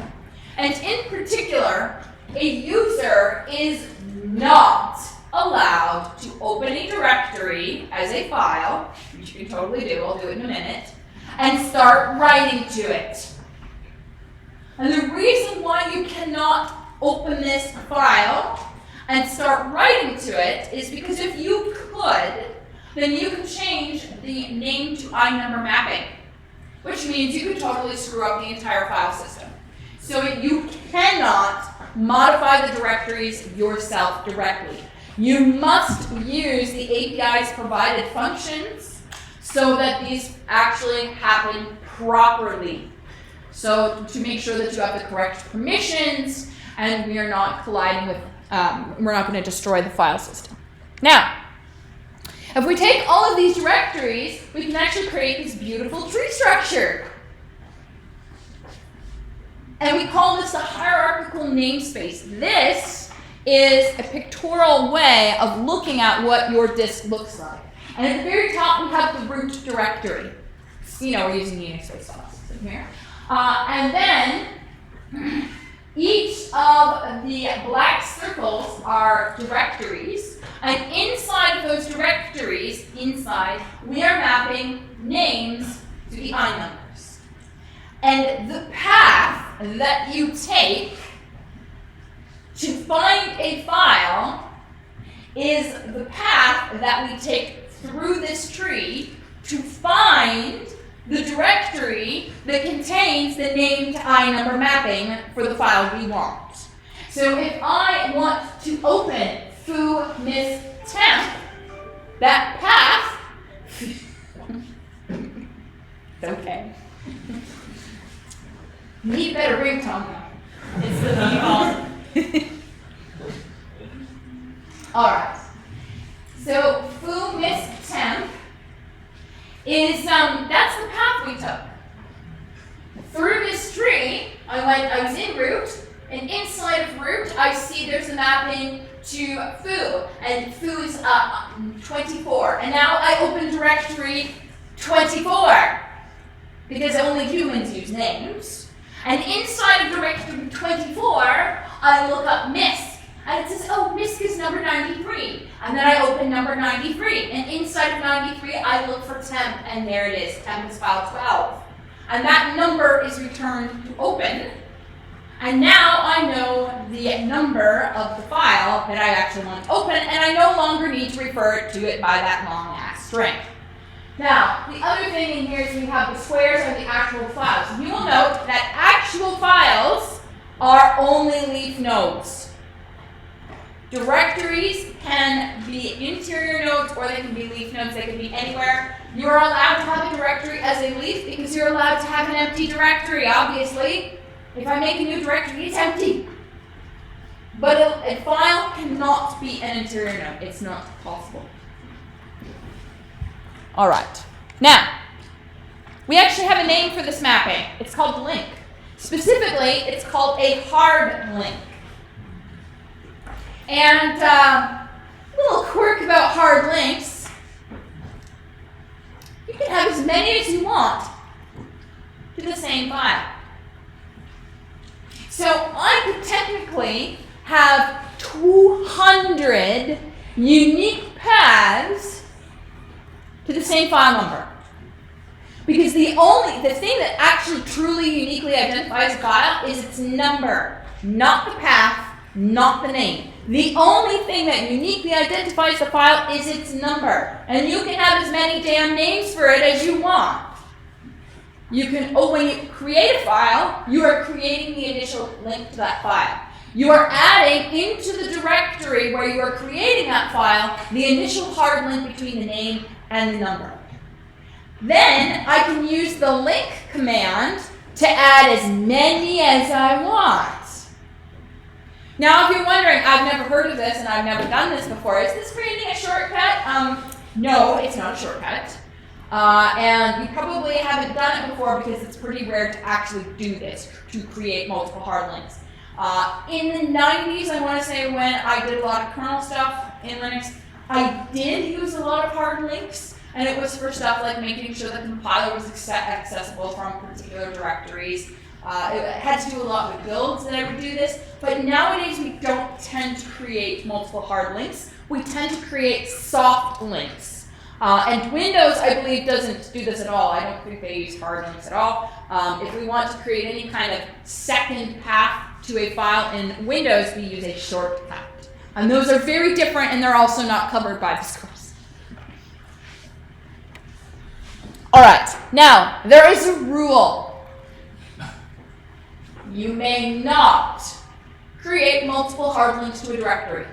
And in particular, a user is not allowed to open a directory as a file, which you can totally do, I'll do it in a minute, and start writing to it. And the reason why you cannot open this file and start writing to it is because if you could, then you could change the name to I number mapping, which means you could totally screw up the entire file system. So you cannot modify the directories yourself directly. You must use the API's provided functions so that these actually happen properly. So to make sure that you have the correct permissions and we are not colliding with, we're not going to destroy the file system. Now, if we take all of these directories, we can actually create this beautiful tree structure. And we call this the hierarchical namespace. This is a pictorial way of looking at what your disk looks like. And at the very top, we have the root directory. You know, we're using Unix-based files in here. And then each of the black circles are directories. And inside of those directories, we are mapping names to the I numbers. And the path that you take to find a file is the path that we take through this tree to find the directory that contains the name to I number mapping for the file we want. So if I want to open foo miss temp, that path, okay. Need better ringtone though. It's the default. Alright. So foo miss temp is that's the path we took. Through this tree, I was in root, and inside of root I see there's a mapping to foo, and foo is 24. And now I open directory 24 because only humans use names. And inside of directory 24, I look up MISC. And it says, oh, MISC is number 93. And then I open number 93. And inside of 93, I look for temp. And there it is. Temp is file 12. And that number is returned to open. And now I know the number of the file that I actually want to open. And I no longer need to refer to it by that long-ass string. Now, the other thing in here is we have the squares of the actual files. You will note that actual files are only leaf nodes. Directories can be interior nodes or they can be leaf nodes. They can be anywhere. You are allowed to have a directory as a leaf because you're allowed to have an empty directory, obviously. If I make a new directory, it's empty. But a file cannot be an interior node. It's not possible. All right. Now, we actually have a name for this mapping. It's called link. Specifically, it's called a hard link. And a little quirk about hard links, you can have as many as you want to the same file. So I could technically have 200 unique paths to the same file number. Because the thing that actually truly uniquely identifies a file is its number, not the path, not the name. The only thing that uniquely identifies the file is its number. And you can have as many damn names for it as you want. When you create a file, you are creating the initial link to that file. You are adding into the directory where you are creating that file the initial hard link between the name and the number. Then I can use the link command to add as many as I want. Now, if you're wondering, I've never heard of this and I've never done this before, is this creating a shortcut? No, it's not a shortcut. And you probably haven't done it before because it's pretty rare to actually do this, to create multiple hard links. In the 90s, I want to say, when I did a lot of kernel stuff in Linux, I did use a lot of hard links, and it was for stuff like making sure the compiler was accessible from particular directories. It had to do a lot with builds that I would do this, but nowadays we don't tend to create multiple hard links. We tend to create soft links. And Windows, I believe, doesn't do this at all. I don't think they use hard links at all. If we want to create any kind of second path to a file in Windows, we use a shortcut. And those are very different, and they're also not covered by this course. All right, now, there is a rule. You may not create multiple hard links to a directory.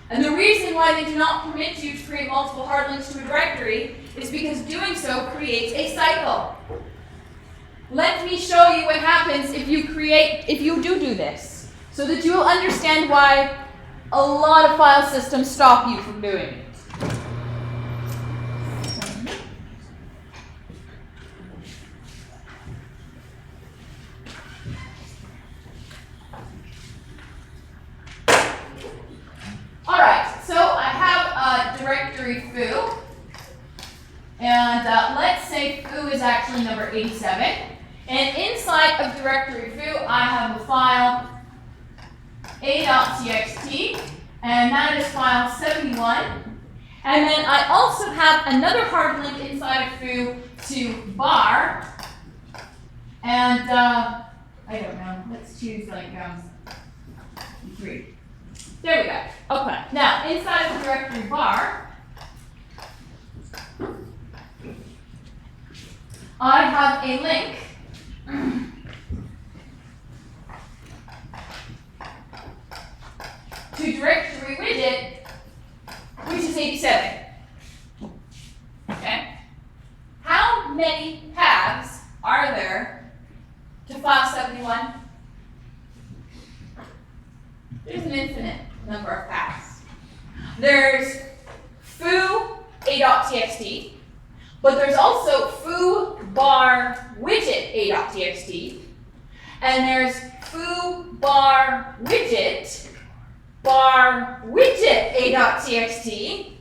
And the reason why they do not permit you to create multiple hard links to a directory is because doing so creates a cycle. Let me show you what happens if you do this, so that you will understand why a lot of file systems stop you from doing it. directory foo. And let's say foo is actually number 87. And inside of directory foo, I have a file a.txt, and that is file 71. And then I also have another hard link inside of foo to bar. And I don't know, let's choose like 3. There we go. Okay. Now inside of the directory bar, I have a link to directory widget, which is 87. Okay? How many paths are there to file 71? There's an infinite number of paths. There's foo a.txt, but there's also foo bar widget a.txt, and there's foo bar widget a.txt,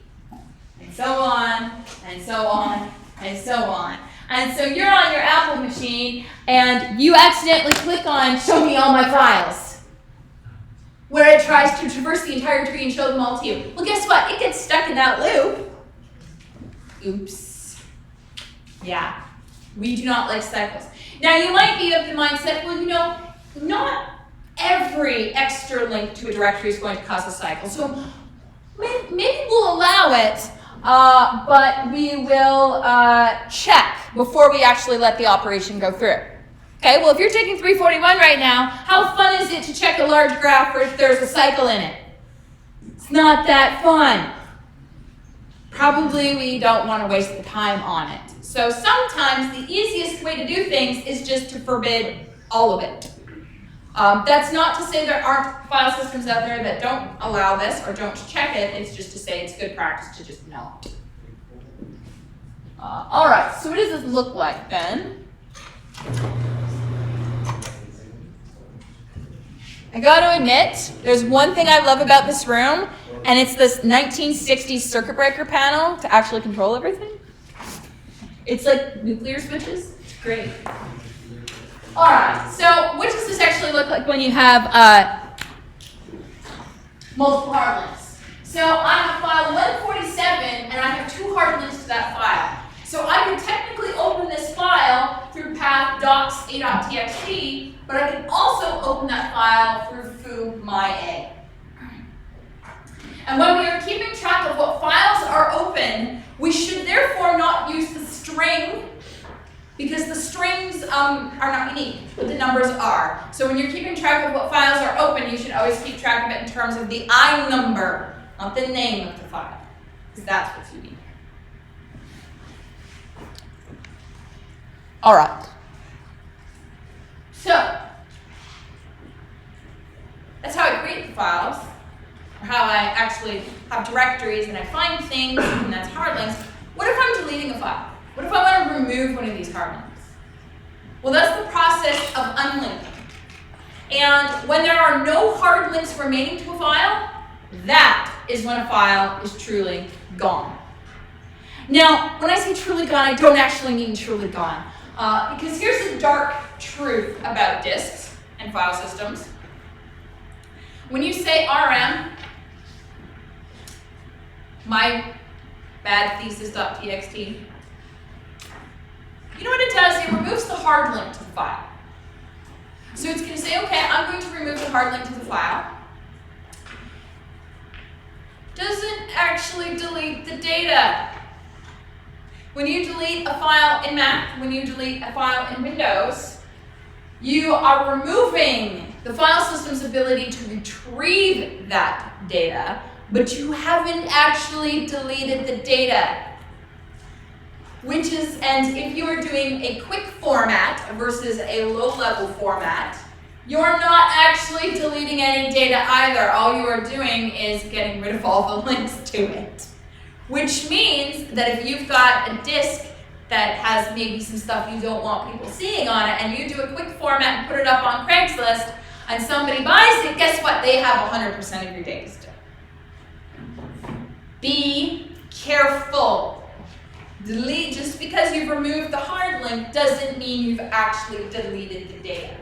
and so on, and so on, and so on. And so you're on your Apple machine, and you accidentally click on Show Me All My Files, where it tries to traverse the entire tree and show them all to you. Well, guess what? It gets stuck in that loop. Oops. Yeah, we do not like cycles. Now, you might be of the mindset, well, you know, not every extra link to a directory is going to cause a cycle. So maybe we'll allow it, but we will check before we actually let the operation go through. Okay, well, if you're taking 341 right now, how fun is it to check a large graph where there's a cycle in it? It's not that fun. Probably we don't want to waste the time on it. So sometimes the easiest way to do things is just to forbid all of it. That's not to say there aren't file systems out there that don't allow this or don't check it. It's just to say it's good practice to just know it. All right, so what does this look like then? I got to admit, there's one thing I love about this room, and it's this 1960s circuit breaker panel to actually control everything. It's like nuclear switches. It's great. All right, so what does this actually look like when you have multiple hard links? So I have file 147, and I have 2 hard links to that file. So I can technically open this file through path docs.a.txt, but I can also open that file through foo my_a. And when we are keeping track of what files are open, we should therefore not use the string, because the strings are not unique, but the numbers are. So when you're keeping track of what files are open, you should always keep track of it in terms of the I number, not the name of the file, because that's what's unique. All right. So that's how I create the files, or how I actually have directories and I find things, and that's hard links. What if I'm deleting a file? What if I want to remove one of these hard links? Well, that's the process of unlinking. And when there are no hard links remaining to a file, that is when a file is truly gone. Now, when I say truly gone, I don't actually mean truly gone. Because here's the dark truth about disks and file systems. When you say RM, my bad thesis.txt, you know what it does? It removes the hard link to the file. So it's going to say, okay, I'm going to remove the hard link to the file. Doesn't actually delete the data. When you delete a file in Mac, when you delete a file in Windows, you are removing the file system's ability to retrieve that data, but you haven't actually deleted the data. And if you are doing a quick format versus a low-level format, you're not actually deleting any data either. All you are doing is getting rid of all the links to it. Which means that if you've got a disk that has maybe some stuff you don't want people seeing on it, and you do a quick format and put it up on Craigslist, and somebody buys it, guess what? They have 100% of your data still. Be careful. Delete, just because you've removed the hard link doesn't mean you've actually deleted the data.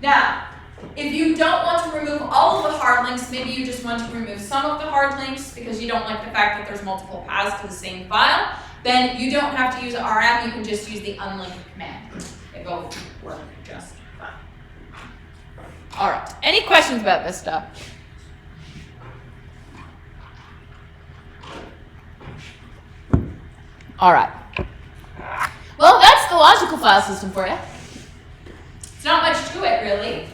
Now, if you don't want to remove all of the hard links, maybe you just want to remove some of the hard links because you don't like the fact that there's multiple paths to the same file, then you don't have to use RM, you can just use the unlink command. They both work just fine. All right, any questions about this stuff? All right. Well, that's the logical file system for you. It's not much to it, really.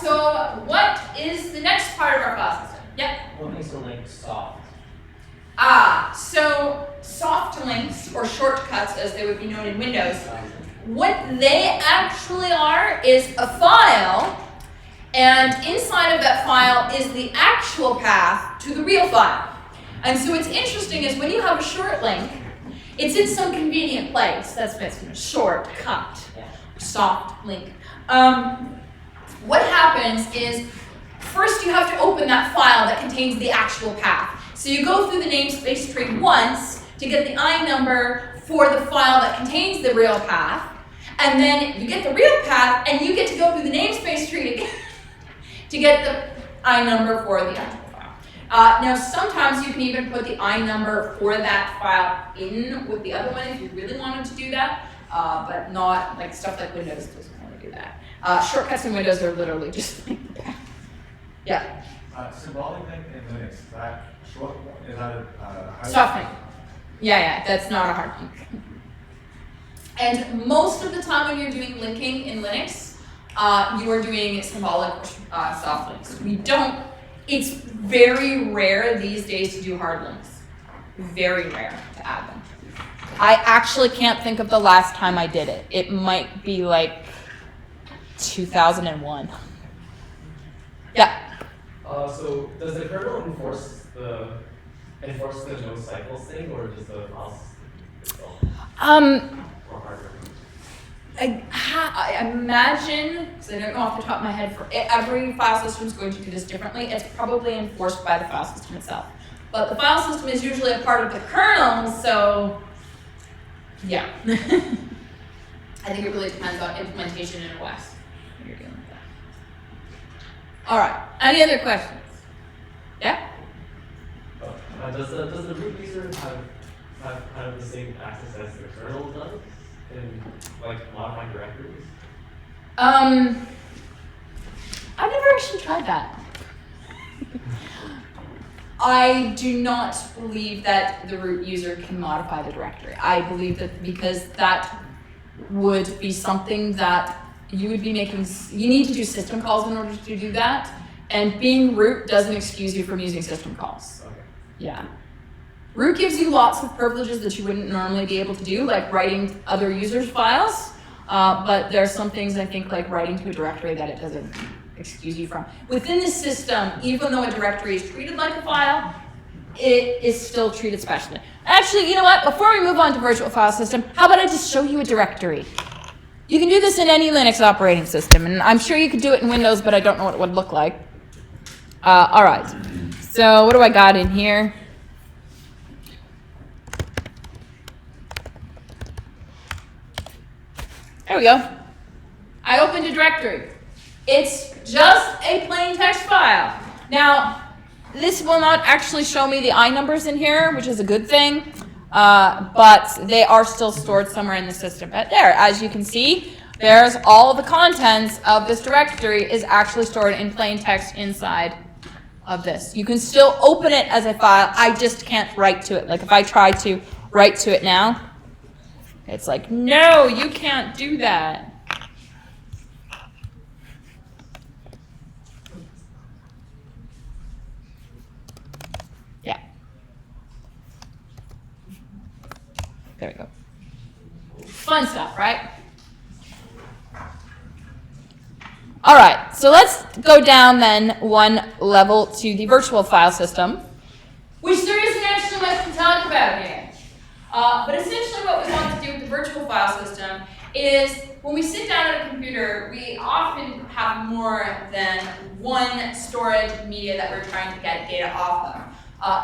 So what is the next part of our file system? Yep. What makes a link soft? So soft links, or shortcuts as they would be known in Windows, what they actually are is a file, and inside of that file is the actual path to the real file. And so what's interesting is when you have a short link, it's in some convenient place. That's basically a shortcut, soft link. What happens is, first you have to open that file that contains the actual path. So you go through the namespace tree once to get the I number for the file that contains the real path, and then you get the real path, and you get to go through the namespace tree to get the I number for the actual file. Now sometimes you can even put the I number for that file in with the other one if you really wanted to do that, but not like stuff like Windows doesn't want to do that. Shortcuts in Windows are literally just like the path. Yeah. Symbolic link in Linux, is that short? Is that a Soft link. Yeah, that's not a hard link. And most of the time when you're doing linking in Linux, you are doing symbolic soft links. It's very rare these days to do hard links. Very rare to add them. I actually can't think of the last time I did it. It might be like 2001. Yeah. So does the kernel enforce the no cycles thing, or does the file system itself? Or hardware? I imagine, because I don't know off the top of my head, for every file system is going to do this differently. It's probably enforced by the file system itself. But the file system is usually a part of the kernel, so yeah. I think it really depends on implementation in OS when you're dealing with that. All right. Any other questions? Yeah? Does the root user have kind of the same access as the kernel does in like modifying directories? I've never actually tried that. I do not believe that the root user can modify the directory. I believe that because that would be something that you would be making, you need to do system calls in order to do that. And being root doesn't excuse you from using system calls. Okay. Yeah. Root gives you lots of privileges that you wouldn't normally be able to do, like writing other users' files. But there are some things I think like writing to a directory that it doesn't excuse you from. Within the system, even though a directory is treated like a file, it is still treated specially. Actually, you know what? Before we move on to virtual file system, how about I just show you a directory? You can do this in any Linux operating system, and I'm sure you could do it in Windows, but I don't know what it would look like. All right. So what do I got in here? There we go. I opened a directory. It's just a plain text file. Now, this will not actually show me the I numbers in here, which is a good thing, but they are still stored somewhere in the system. But there, as you can see, there's all the contents of this directory is actually stored in plain text inside of this. You can still open it as a file. I just can't write to it. Like if I try to write to it now, it's like, no, you can't do that. Yeah. There we go. Fun stuff, right? All right, so let's go down then one level to the virtual file system, which there isn't actually much to talk about here. But essentially what we want to do with the virtual file system is when we sit down at a computer, we often have more than one storage media that we're trying to get data off of.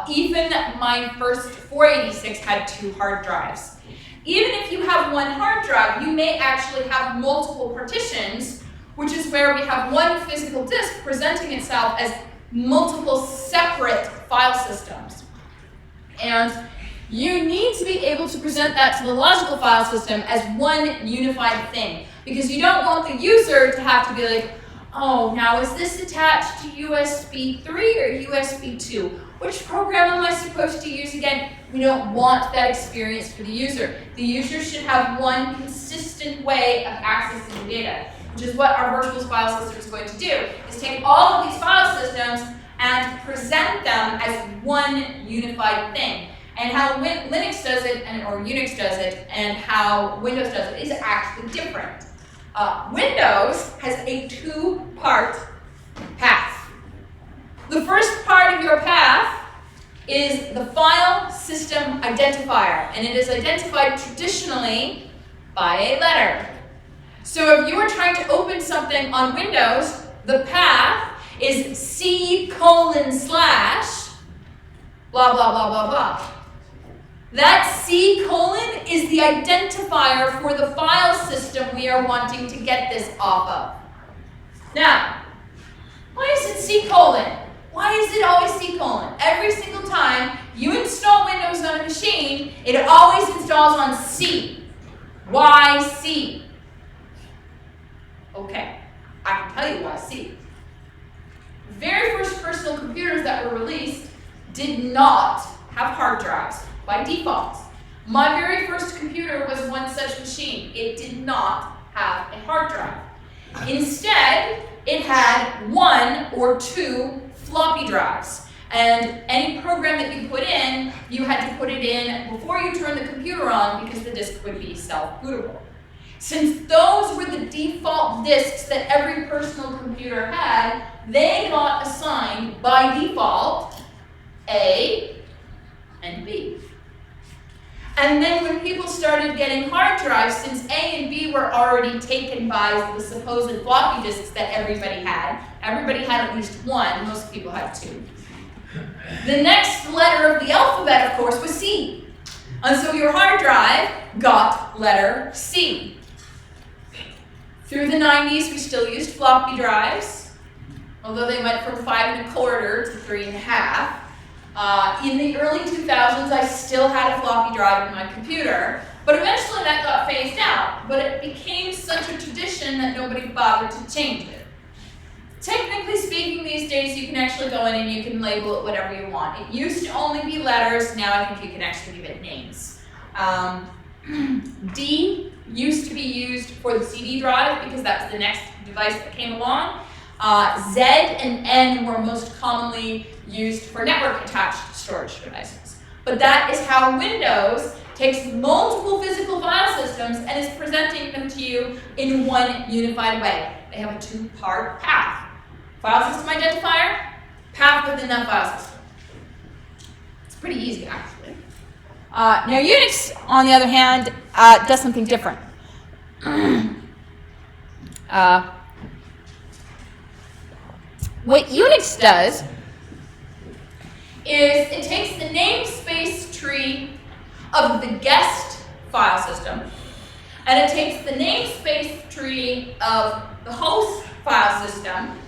Even my first 486 had 2 hard drives. Even if you have 1 hard drive, you may actually have multiple partitions, which is where we have 1 physical disk presenting itself as multiple separate file systems. And you need to be able to present that to the logical file system as 1 unified thing, because you don't want the user to have to be like, oh, now is this attached to USB 3 or USB 2? Which program am I supposed to use again? We don't want that experience for the user. The user should have 1 consistent way of accessing the data, which is what our virtual file system is going to do, is take all of these file systems and present them as 1 unified thing. And how Linux does it, or Unix does it, and how Windows does it is actually different. Windows has a 2-part path. The first part of your path is the file system identifier, and it is identified traditionally by a letter. So if you are trying to open something on Windows, the path is C:/ blah, blah, blah, blah, blah. That C:/ is the identifier for the file system we are wanting to get this off of. Now, why is it C:? Why is it always C:? Every single time you install Windows on a machine, it always installs on C. Why C? Okay, I can tell you why C. The very first personal computers that were released did not have hard drives by default. My very first computer was one such machine. It did not have a hard drive. Instead, it had 1 or 2 floppy drives. And any program that you put in, you had to put it in before you turned the computer on because the disk would be self-bootable. Since those were the default disks that every personal computer had, they got assigned by default A and B. And then when people started getting hard drives, since A and B were already taken by the supposed floppy disks that everybody had at least 1, most people had 2. The next letter of the alphabet, of course, was C. And so your hard drive got letter C. Through the 90s, we still used floppy drives, although they went from 5 1/4 to 3 1/2. In the early 2000s, I still had a floppy drive in my computer, but eventually that got phased out. But it became such a tradition that nobody bothered to change it. Technically speaking, these days you can actually go in and you can label it whatever you want. It used to only be letters, now I think you can actually give it names. D used to be used for the CD drive because that's the next device that came along. Z and N were most commonly used for network-attached storage devices. But that is how Windows takes multiple physical file systems and is presenting them to you in 1 unified way. They have a 2-part path. File system identifier, path within that file system. It's pretty easy, actually. Now Unix, on the other hand, does something different. What Unix does is it takes the namespace tree of the guest file system, and it takes the namespace tree of the host file system,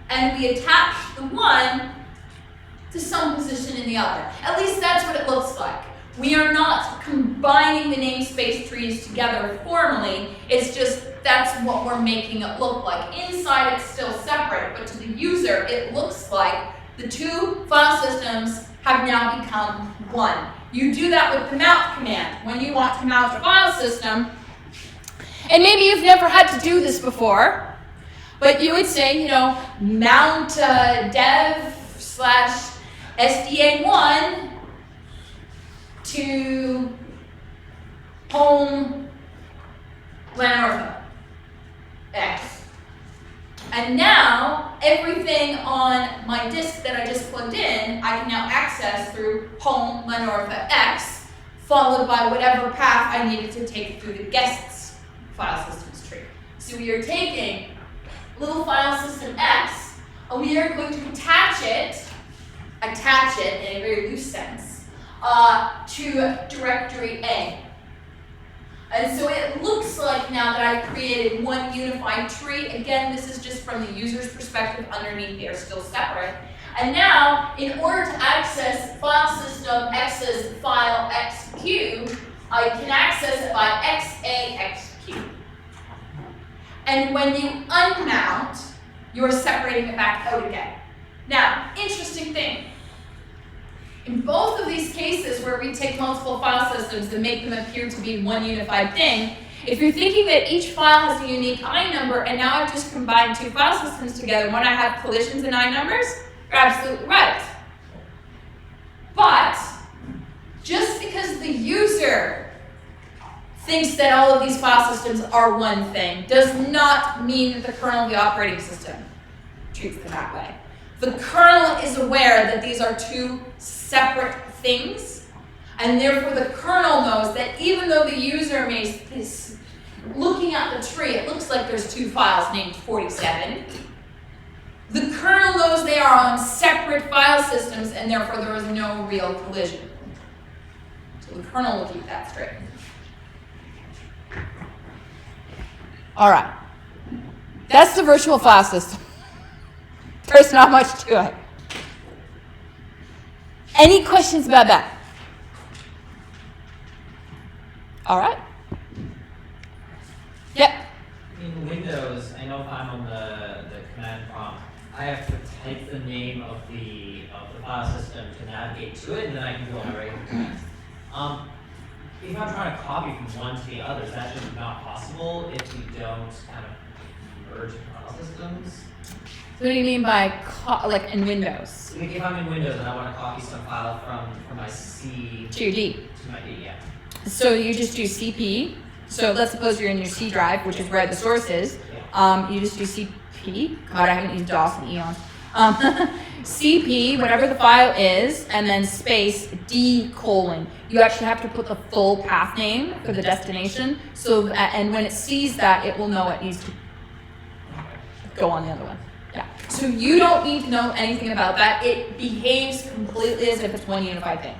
and we attach the one to some position in the other. At least that's what it looks like. We are not combining the namespace trees together formally, it's just that's what we're making it look like. Inside it's still separate, but to the user it looks like the 2 file systems have now become 1. You do that with the mount command. When you want to mount a file system, and maybe you've never had to do this before, but you would say, mount dev/SDA1 to home Lenortha X. And now everything on my disk that I just plugged in, I can now access through home Lenortha X, followed by whatever path I needed to take through the guest's file systems tree. So we are taking little file system X, and we are going to attach it attach it in a very loose sense to directory A. And so it looks like now that I've created one unified tree. Again, this is just from the user's perspective. Underneath, they are still separate. And now, in order to access file system X's file XQ, I can access it by XAXQ. And when you unmount, you're separating it back out again. Now, interesting thing. In both of these cases where we take multiple file systems and make them appear to be one unified thing, if you're thinking that each file has a unique I number and now I've just combined two file systems together when I have collisions in I numbers, you're absolutely right. But just because the user thinks that all of these file systems are one thing does not mean that the kernel of the operating system treats them that way. The kernel is aware that these are two separate things, and therefore the kernel knows that even though the user is looking at the tree, it looks like there's two files named 47. The kernel knows they are on separate file systems, and therefore there is no real collision. So the kernel will keep that straight. All right. That's the virtual file system. There's not much to it. Any questions about that? All right. Yep. In Windows, I know if I'm on the command prompt, I have to type the name of the file system to navigate to it, and then I can go on regular commands. If I'm trying to copy from one to the other, is that just not possible if you don't kind of merge file systems? So what do you mean by like in Windows? Like if I'm in Windows and I want to copy some file from my C To your D. to my D, yeah. So you just do CP. So let's suppose you're in your C drive, which is where the source is. You just do CP. God, I haven't used DOS in eons. CP, whatever the file is, and then space D:. You actually have to put the full path name for the destination. So and when it sees that, it will know it needs to go on the other one. Yeah. So you don't need to know anything about that. It behaves completely as if it's one unified thing.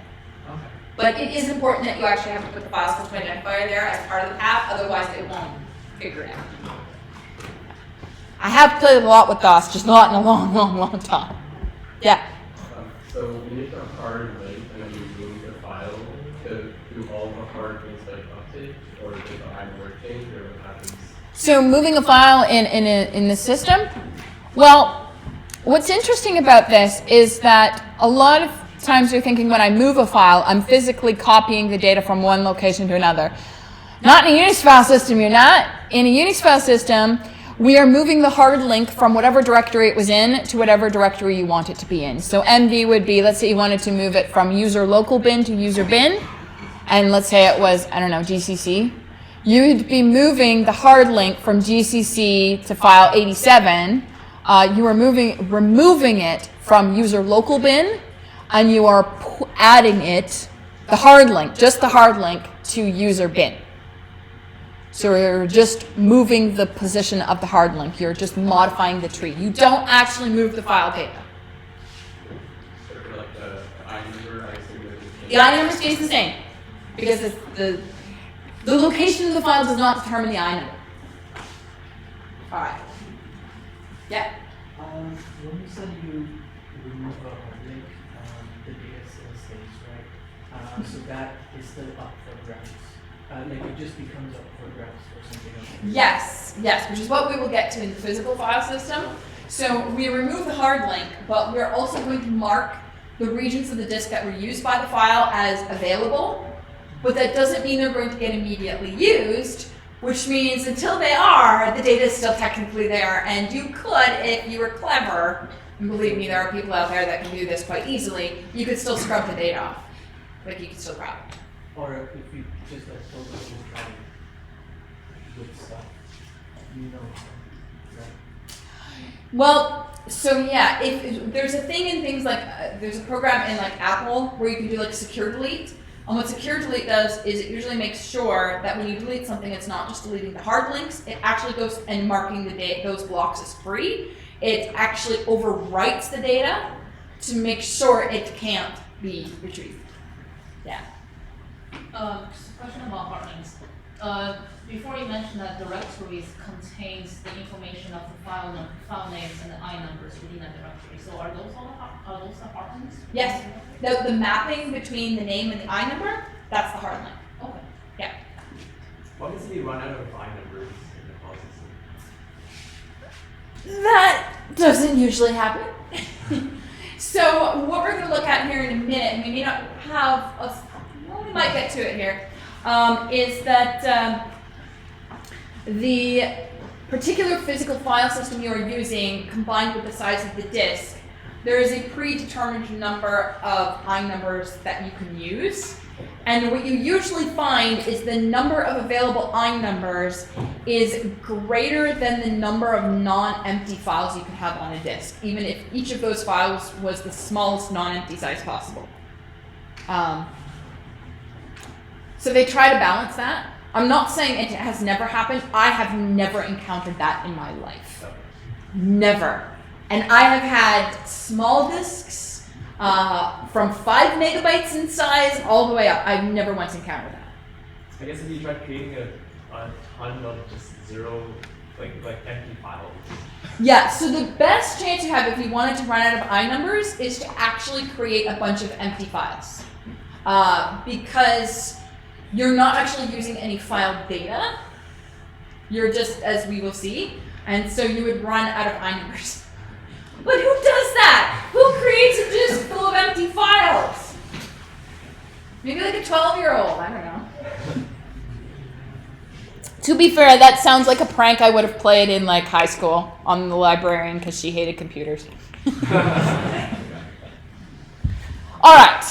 Okay. But it is important that you actually have to put the file system identifier there as part of the path, otherwise it won't figure it out. I have played a lot with DOS, just not in a long, long, long time. Yeah. So we make a hard link and then we move the file to do all the hard things like update, or does the I change, or what happens? So moving a file in the system? Well, what's interesting about this is that a lot of times you're thinking when I move a file, I'm physically copying the data from one location to another. Not in a Unix file system, you're not. In a Unix file system, we are moving the hard link from whatever directory it was in to whatever directory you want it to be in. So MV would be, let's say you wanted to move it from user local bin to user bin, and let's say it was, I don't know, GCC. You'd be moving the hard link from GCC to file 87. You are removing it from user local bin, and you are adding it, the hard link, just the hard link, to user bin. So you're just moving the position of the hard link. You're just modifying the tree. You don't actually move the file data. So for like the I number, I assume that it's The I number stays the same because it's the location of the file does not determine the I number. All right. Yeah. When you said you remove a hard link, the data still stays, right? So that is still up for grabs. Like it just becomes up for grabs or something else. Yes, which is what we will get to in the physical file system. So we remove the hard link, but we're also going to mark the regions of the disk that were used by the file as available, but that doesn't mean they're going to get immediately used, which means until they are, the data is still technically there, and you could, if you were clever, and believe me, there are people out there that can do this quite easily, you could still scrub the data off. Like you could still grab it. Or if you just like told them to try with stuff, you know, right? Well, so yeah, if there's a thing in things like, there's a program in like Apple where you can do like secure delete. And what secure delete does is it usually makes sure that when you delete something, it's not just deleting the hard links, it actually goes and marking those blocks as free. It actually overwrites the data to make sure it can't be retrieved. Yeah. Just a question about hardlinks. Before you mentioned that directories contains the information of the file names and the I numbers within that directory. So are those the hardlinks? Yes. The mapping between the name and the I number, that's the hard link. Okay. Yeah. What if we run out of I numbers in the process? That doesn't usually happen. So what we're going to look at here in a minute, and we may not have well, we might get to it here, is that the particular physical file system you are using, combined with the size of the disk, there is a predetermined number of I numbers that you can use. And what you usually find is the number of available I numbers is greater than the number of non-empty files you could have on a disk, even if each of those files was the smallest non-empty size possible. So they try to balance that. I'm not saying it has never happened. I have never encountered that in my life. Never. And I have had small disks from 5 megabytes in size all the way up. I've never once encountered that. I guess if you try creating a ton of just zero, like empty files. Yeah, so the best chance you have if you wanted to run out of I numbers is to actually create a bunch of empty files. Because you're not actually using any file data. You're just, as we will see, and so you would run out of I numbers. But who does that? Who creates a disk full of empty files? Maybe like a 12-year-old, I don't know. To be fair, that sounds like a prank I would have played in like high school on the librarian because she hated computers. All right.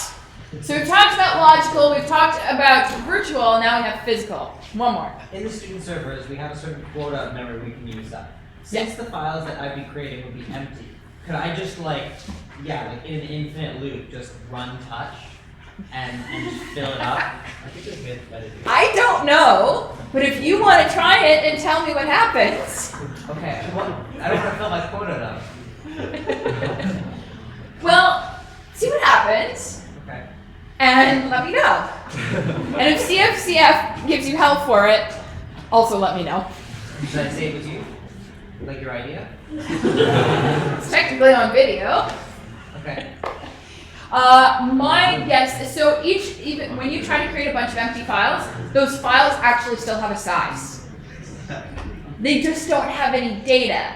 So we've talked about logical, we've talked about virtual, now we have physical. One more. In the student servers, we have a certain quota of memory we can use up. Since the files that I'd be creating would be empty, could I just in an infinite loop, just run touch and just fill it up? I think there's metadata. I don't know, but if you want to try it and tell me what happens. Okay, well, I don't want to fill my quota though. Well, see what happens. Okay. And let me know. And if CFCF gives you hell for it, also let me know. Should I say it was you? Like your idea? It's technically on video. Okay. My guess is, so even when you try to create a bunch of empty files, those files actually still have a size. They just don't have any data.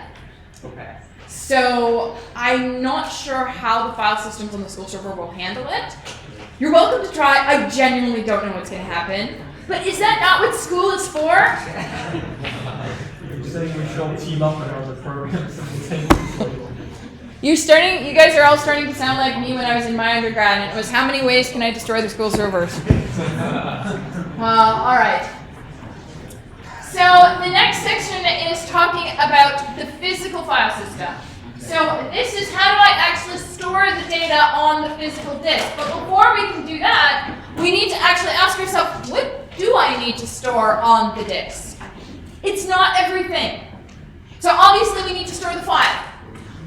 Okay. So I'm not sure how the file systems on the school server will handle it. You're welcome to try. I genuinely don't know what's going to happen. But is that not what school is for? You're saying we should all team up and run the program simultaneously. You guys are all starting to sound like me when I was in my undergrad, and it was, how many ways can I destroy the school servers? All right. So the next section is talking about the physical file system. So this is how do I actually store the data on the physical disk. But before we can do that, we need to actually ask ourselves, what do I need to store on the disk? It's not everything. So obviously we need to store the file.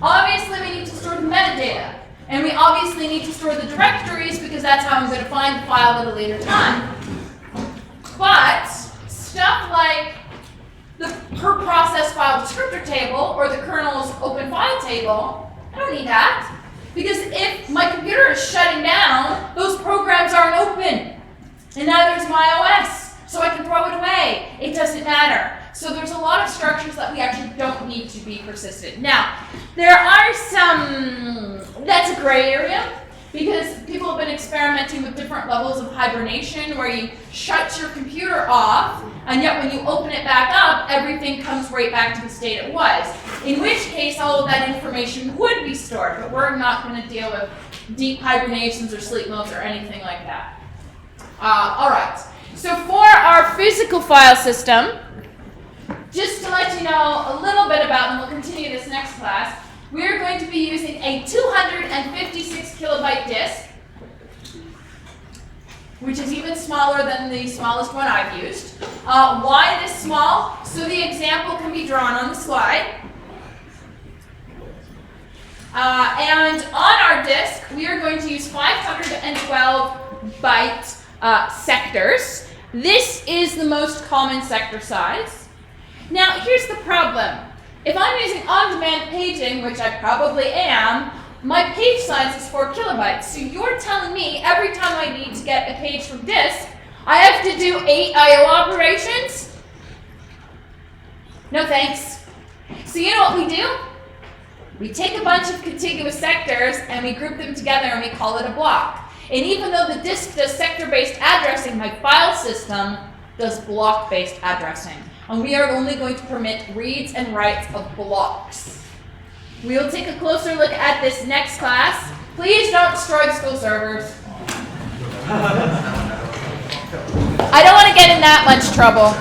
Obviously we need to store the metadata. And we obviously need to store the directories because that's how I'm going to find the file at a later time. But stuff like the per process file descriptor table or the kernel's open file table, I don't need that. Because if my computer is shutting down, those programs aren't open. And neither is my OS. So I can throw it away. It doesn't matter. So there's a lot of structures that we actually don't need to be persistent. Now, there are some, that's a gray area, because people have been experimenting with different levels of hibernation where you shut your computer off, and yet when you open it back up, everything comes right back to the state it was. In which case, all of that information would be stored, but we're not going to deal with deep hibernations or sleep modes or anything like that. All right. So for our physical file system, just to let you know a little bit about, and we'll continue this next class, we're going to be using a 256 kilobyte disk, which is even smaller than the smallest one I've used. Why this small? So the example can be drawn on the slide. And on our disk, we are going to use 512 byte sectors. This is the most common sector size. Now, here's the problem. If I'm using on-demand paging, which I probably am, my page size is 4 kilobytes. So you're telling me every time I need to get a page from disk, I have to do 8 I/O operations? No thanks. So you know what we do? We take a bunch of contiguous sectors and we group them together and we call it a block. And even though the disk does sector-based addressing, my file system does block-based addressing. And we are only going to permit reads and writes of blocks. We will take a closer look at this next class. Please don't destroy the school servers. I don't want to get in that much trouble.